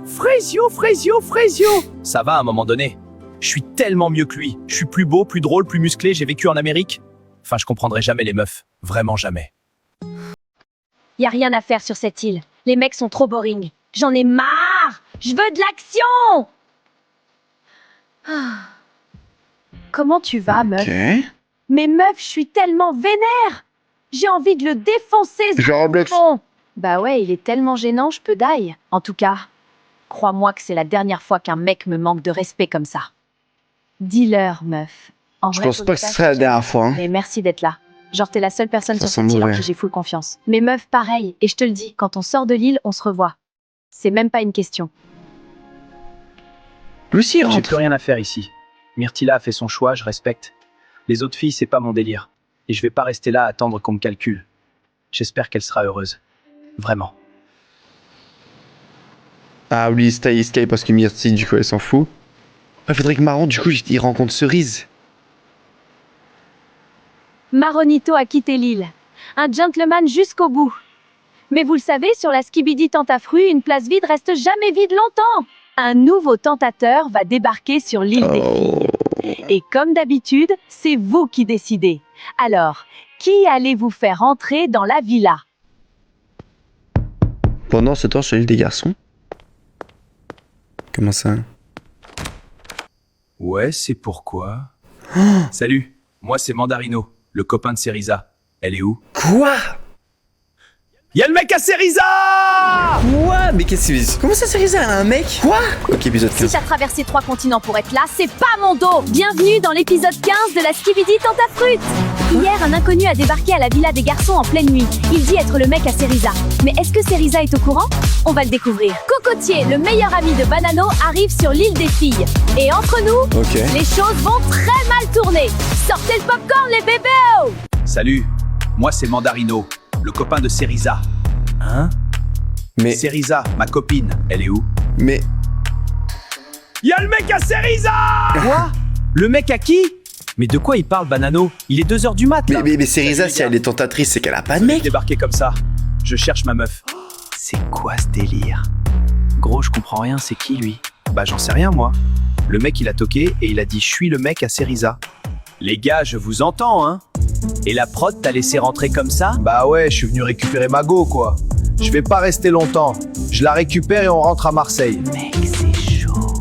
Frésio, Frésio, Frésio. Ça va à un moment donné. Je suis tellement mieux que lui. Je suis plus beau, plus drôle, plus musclé, j'ai vécu en Amérique. Enfin, je comprendrai jamais les meufs. Vraiment jamais. Y a rien à faire sur cette île. Les mecs sont trop boring. J'en ai marre. Je veux de l'action. Ah. Comment tu vas, meuf? Ok. Mais meuf, je suis tellement vénère. J'ai envie de le défoncer, ce Genre Roblox. con. Bah ouais, il est tellement gênant, je peux die. En tout cas, crois-moi que c'est la dernière fois qu'un mec me manque de respect comme ça. Dis-leur, meuf. En Je vrai, pense faut pas le que ce faire, serait la dernière fois. Hein. mais merci d'être là. Genre, t'es la seule personne Ça sur sent cette île en mauvais. qui j'ai full confiance. Mais meuf, pareil. Et je te le dis, quand on sort de l'île, on se revoit. C'est même pas une question. Lui aussi, il J'ai rentre. plus rien à faire ici. Myrtilla a fait son choix, je respecte. Les autres filles, c'est pas mon délire. Et je vais pas rester là à attendre qu'on me calcule. J'espère qu'elle sera heureuse. Vraiment. Ah oui, Sky parce que Myrtille, du coup, elle s'en fout. Ouais, faudrait que Marron, du coup, il rencontre Cerise. Maronito a quitté l'île. Un gentleman jusqu'au bout. Mais vous le savez, sur la Skibidi Tentafru, une place vide reste jamais vide longtemps. Un nouveau tentateur va débarquer sur l'île des filles. Et comme d'habitude, c'est vous qui décidez. Alors, qui allez vous faire entrer dans la villa? Pendant ce temps sur l'île des garçons. Comment ça? Ouais, c'est pourquoi. Salut, moi c'est Mandarino, le copain de Cerisa. Elle est où? Quoi? Y'a le mec à Cerisa! Quoi? Mais qu'est-ce que c'est? Comment ça, Cerisa a un mec? Quoi? Ok, épisode Si 15. t'as traversé 3 continents pour être là, c'est pas mon dos. Bienvenue dans l'épisode 15 de la Skibidi Tentafruit. Hier, un inconnu a débarqué à la villa des garçons en pleine nuit. Il dit être le mec à Cerisa. Mais est-ce que Cerisa est au courant? On va le découvrir. Cocotier, le meilleur ami de Banano, arrive sur l'île des filles. Et entre nous, Ok. les choses vont très mal tourner. Sortez le popcorn, les bébés! Salut, moi c'est Mandarino, le copain de Cerisa. Hein? Mais, Cerisa, ma copine, elle est où? mais, Y'a le mec à Cerisa! Quoi? Le mec à qui? Mais de quoi il parle, Banano? Il est 2h du mat, là. mais Cerisa, si elle est tentatrice, c'est qu'elle a pas de mec. Débarqué comme ça. Je cherche ma meuf. C'est quoi ce délire? Gros, je comprends rien, c'est qui lui? Bah j'en sais rien moi. Le mec il a toqué et il a dit je suis le mec à Cerisa. Les gars, je vous entends hein. Et la prod t'a laissé rentrer comme ça? Bah ouais, je suis venu récupérer ma go quoi. Je vais pas rester longtemps. Je la récupère et on rentre à Marseille. Mec, c'est chaud.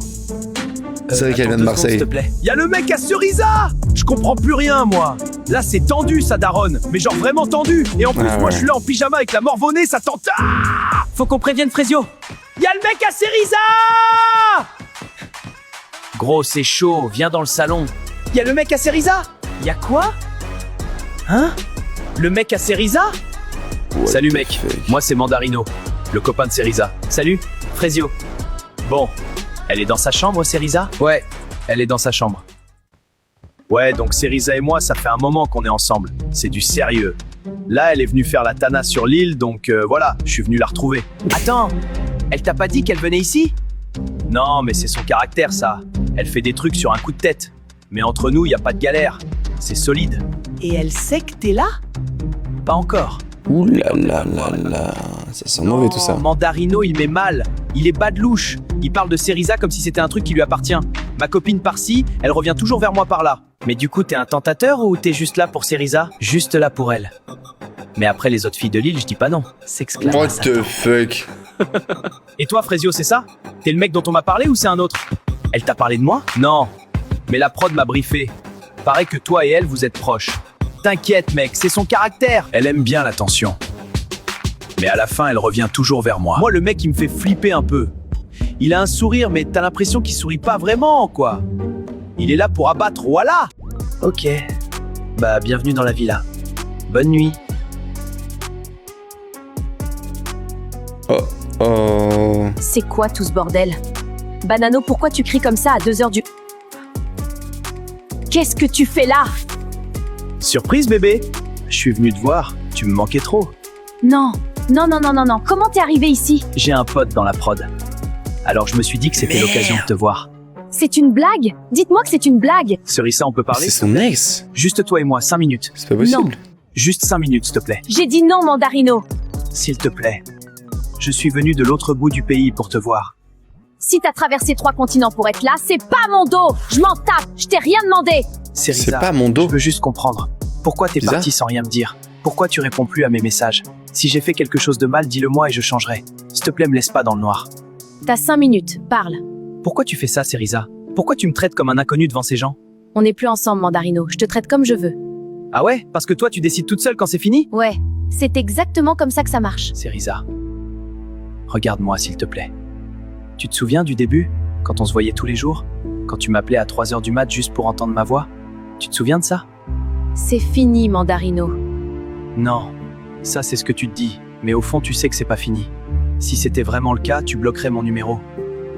C'est vrai qu'elle vient de Attends 2 secondes, Marseille. s'il te plaît. Y'a le mec à Cerisa! Je comprends plus rien moi. Là c'est tendu ça daronne. Mais genre vraiment tendu. Et en plus Ah moi ouais. je suis là en pyjama avec la morvonnée, ça tente. Ah, Faut qu'on prévienne Frezio. y'a le mec à Cerisa! Gros, c'est chaud, viens dans le salon. Y'a le mec à Cerisa? Y'a quoi? Hein? Le mec à Cerisa? What Salut the mec, fuck? moi c'est Mandarino, le copain de Cerisa. Salut, Frezio. Bon, elle est dans sa chambre, Cerisa? Ouais, elle est dans sa chambre. Ouais, donc Cerisa et moi, ça fait un moment qu'on est ensemble. C'est du sérieux. Là, elle est venue faire la tana sur l'île, donc voilà, je suis venu la retrouver. Attends, elle t'a pas dit qu'elle venait ici? Non, mais c'est son caractère, ça. Elle fait des trucs sur un coup de tête. Mais entre nous, y a pas de galère. C'est solide. Et elle sait que t'es là? Pas encore. Ouh là là là là. Ça sent mauvais tout ça. Mandarino, il met mal. Il est bas de louche. Il parle de Cerisa comme si c'était un truc qui lui appartient. Ma copine par-ci, elle revient toujours vers moi par-là. Mais du coup, t'es un tentateur ou t'es juste là pour Cerisa? Juste là pour elle. Mais après les autres filles de l'île, je dis pas non. S'exclame. What the fuck? Et toi, Frezio, c'est ça? T'es le mec dont on m'a parlé ou c'est un autre? Elle t'a parlé de moi? Non. Mais la prod m'a briefé. Paraît que toi et elle, vous êtes proches. T'inquiète, mec, c'est son caractère. Elle aime bien l'attention. Mais à la fin, elle revient toujours vers moi. Moi, le mec, il me fait flipper un peu. Il a un sourire, mais t'as l'impression qu'il sourit pas vraiment, quoi. Il est là pour abattre, voilà. Ok. Bah, bienvenue dans la villa. Bonne nuit. Oh, oh. C'est quoi tout ce bordel? Banano, pourquoi tu cries comme ça à 2h du... Qu'est-ce que tu fais là? Surprise, bébé. Je suis venu te voir. Tu me manquais trop. Non, non, non, non, non, non. Comment t'es arrivé ici? J'ai un pote dans la prod. Alors je me suis dit que c'était l'occasion de te voir. C'est une blague? Dites-moi que c'est une blague. Cerisa, on peut parler? C'est son ex. Juste toi et moi, 5 minutes. C'est pas possible. Juste 5 minutes, s'il te plaît. J'ai dit non, Mandarino. S'il te plaît. Je suis venu de l'autre bout du pays pour te voir. Si t'as traversé 3 continents pour être là, c'est pas mon dos. Je m'en tape. Je t'ai rien demandé. Cerisa, C'est pas mon dos. je veux juste comprendre. Pourquoi t'es Bizarre. parti sans rien me dire? Pourquoi tu réponds plus à mes messages? Si j'ai fait quelque chose de mal, dis-le-moi et je changerai. S'il te plaît, me laisse pas dans le noir. T'as 5 minutes. Parle. Pourquoi tu fais ça, Cerisa? Pourquoi tu me traites comme un inconnu devant ces gens? On n'est plus ensemble, Mandarino. Je te traite comme je veux. Ah ouais? Parce que toi, tu décides toute seule quand c'est fini? Ouais, c'est exactement comme ça que ça marche. Cerisa, regarde-moi s'il te plaît. Tu te souviens du début? Quand on se voyait tous les jours? Quand tu m'appelais à 3h du mat juste pour entendre ma voix? Tu te souviens de ça? C'est fini, Mandarino. Non, ça c'est ce que tu te dis, mais au fond tu sais que c'est pas fini. Si c'était vraiment le cas, tu bloquerais mon numéro.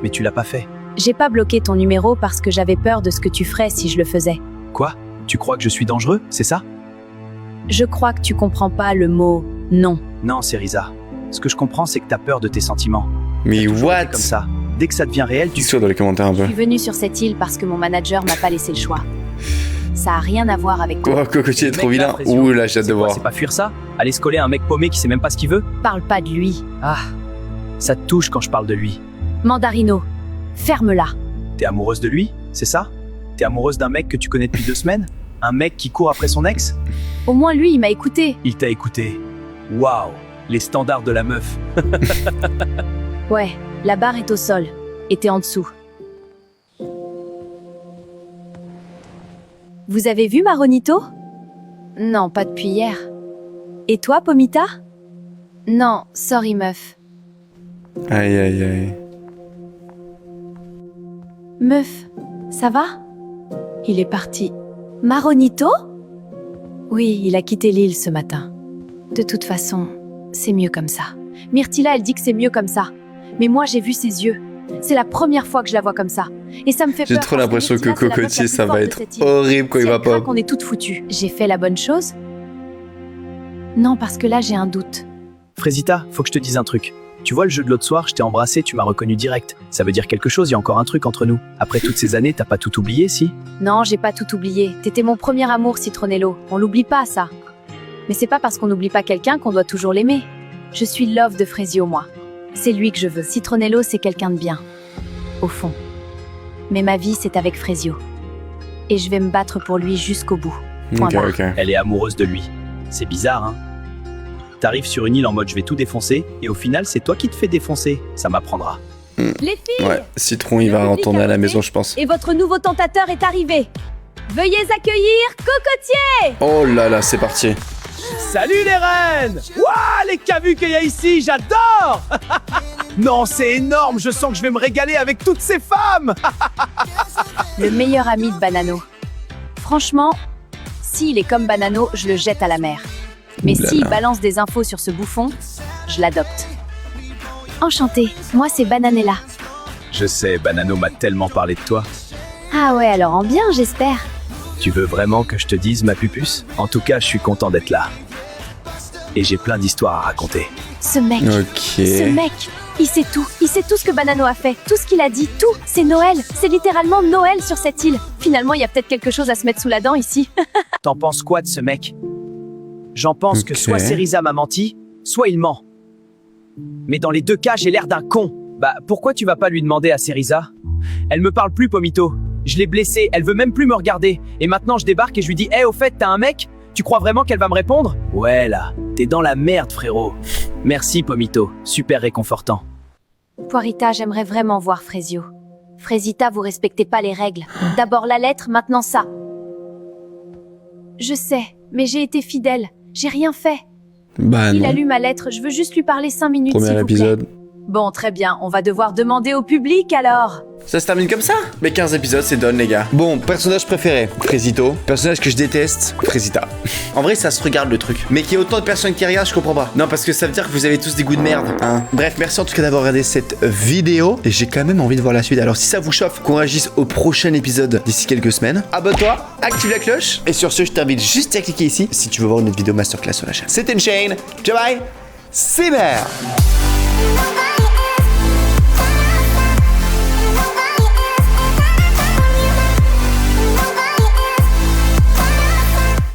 Mais tu l'as pas fait. J'ai pas bloqué ton numéro parce que j'avais peur de ce que tu ferais si je le faisais. Quoi? Tu crois que je suis dangereux, c'est ça? Je crois que tu comprends pas le mot non. Non, Cerisa. Ce que je comprends, c'est que t'as peur de tes sentiments. Mais Toujours été what? comme ça. Dès que ça devient réel, tu... Dis-toi dans les commentaires un Je peu. suis venue sur cette île parce que mon manager m'a pas laissé le choix. Ça a rien à voir avec toi. Oh, Cocotier est Le trop mec, là, vilain. Frezio, Ouh là, j'ai hâte c'est de quoi, voir. c'est pas fuir ça? Aller se coller à un mec paumé qui sait même pas ce qu'il veut? Parle pas de lui. Ah, ça te touche quand je parle de lui. Mandarino, ferme-la. T'es amoureuse de lui, c'est ça? T'es amoureuse d'un mec que tu connais depuis 2 semaines? Un mec qui court après son ex? Au moins lui, il m'a écouté. Il t'a écouté. Waouh, les standards de la meuf. Ouais, la barre est au sol. Et t'es en dessous. Vous avez vu Maronito? Non, pas depuis hier. Et toi, Pomita? Non, sorry meuf. Aïe, aïe, aïe. Meuf, ça va? Il est parti. Maronito? Oui, il a quitté l'île ce matin. De toute façon, c'est mieux comme ça. Myrtilla, elle dit que c'est mieux comme ça. Mais moi, j'ai vu ses yeux. C'est la première fois que je la vois comme ça. Et ça me fait peur. J'ai trop l'impression que Myrtilla, c'est la meuf la Cocotier, plus ça va forte de être cette île. horrible quand Si il va elle craque, pas. on est toutes foutues. J'ai fait la bonne chose? Non, parce que là, j'ai un doute. Frésita, faut que je te dise un truc. Tu vois le jeu de l'autre soir, je t'ai embrassé, tu m'as reconnu direct. Ça veut dire quelque chose, il y a encore un truc entre nous. Après toutes ces années, t'as pas tout oublié, si? Non, j'ai pas tout oublié. T'étais mon premier amour, Citronello. On l'oublie pas, ça. Mais c'est pas parce qu'on n'oublie pas quelqu'un qu'on doit toujours l'aimer. Je suis love de Frésio, moi. C'est lui que je veux. Citronello, c'est quelqu'un de bien. Au fond. Mais ma vie, c'est avec Frésio. Et je vais me battre pour lui jusqu'au bout. Point Ok, barre. ok. Elle est amoureuse de lui. C'est bizarre, hein? T'arrives sur une île en mode je vais tout défoncer, et au final, c'est toi qui te fais défoncer. Ça m'apprendra. Les filles! Ouais, Citron, il Le va public retourner a à la voté. maison, je pense. Et votre nouveau tentateur est arrivé. Veuillez accueillir Cocotier! Oh là là, c'est parti. Salut les reines! Waouh, les cavus qu'il y a ici, j'adore! Non, c'est énorme, je sens que je vais me régaler avec toutes ces femmes! Le meilleur ami de Banano. Franchement, s'il est comme Banano, je le jette à la mer. Mais Oulala. s'il balance des infos sur ce bouffon, je l'adopte. Enchantée, moi c'est Bananella. Je sais, Banano m'a tellement parlé de toi. Ah ouais, alors en bien, j'espère. Tu veux vraiment que je te dise, ma pupuce? En tout cas, je suis content d'être là. Et j'ai plein d'histoires à raconter. Ce mec, ce Ok. mec, il sait tout ce que Banano a fait, tout ce qu'il a dit, tout. C'est Noël, c'est littéralement Noël sur cette île. Finalement, il y a peut-être quelque chose à se mettre sous la dent ici. T'en penses quoi de ce mec? J'en pense que Ok. soit Cerisa m'a menti, soit il ment. Mais dans les deux cas, j'ai l'air d'un con. Bah, pourquoi tu vas pas lui demander à Cerisa? Elle me parle plus, Pomito. Je l'ai blessée, elle veut même plus me regarder. Et maintenant, je débarque et je lui dis, hey, au fait, t'as un mec? Tu crois vraiment qu'elle va me répondre? Ouais, là, t'es dans la merde, frérot. Merci, Pomito. Super réconfortant. Poirita, j'aimerais vraiment voir Frésio. Frésita, vous respectez pas les règles. D'abord la lettre, maintenant ça. Je sais, mais j'ai été fidèle. J'ai rien fait. Bah Il a non. lu ma lettre, je veux juste lui parler 5 minutes, s'il Premier vous plaît. épisode. Bon, très bien, on va devoir demander au public alors. Ça se termine comme ça? Mais 15 épisodes, c'est done, les gars. Bon, personnage préféré, Frésito. Personnage que je déteste, Frésita. En vrai, ça se regarde le truc. Mais qu'il y ait autant de personnes qui regardent, je comprends pas. Non, parce que ça veut dire que vous avez tous des goûts de merde. Hein. Bref, merci en tout cas d'avoir regardé cette vidéo. Et j'ai quand même envie de voir la suite. Alors, si ça vous chauffe, qu'on réagisse au prochain épisode d'ici quelques semaines, abonne-toi, active la cloche. Et sur ce, je t'invite juste à cliquer ici si tu veux voir une autre vidéo masterclass sur la chaîne. C'était une chaîne. Ciao, bye. C'est merde.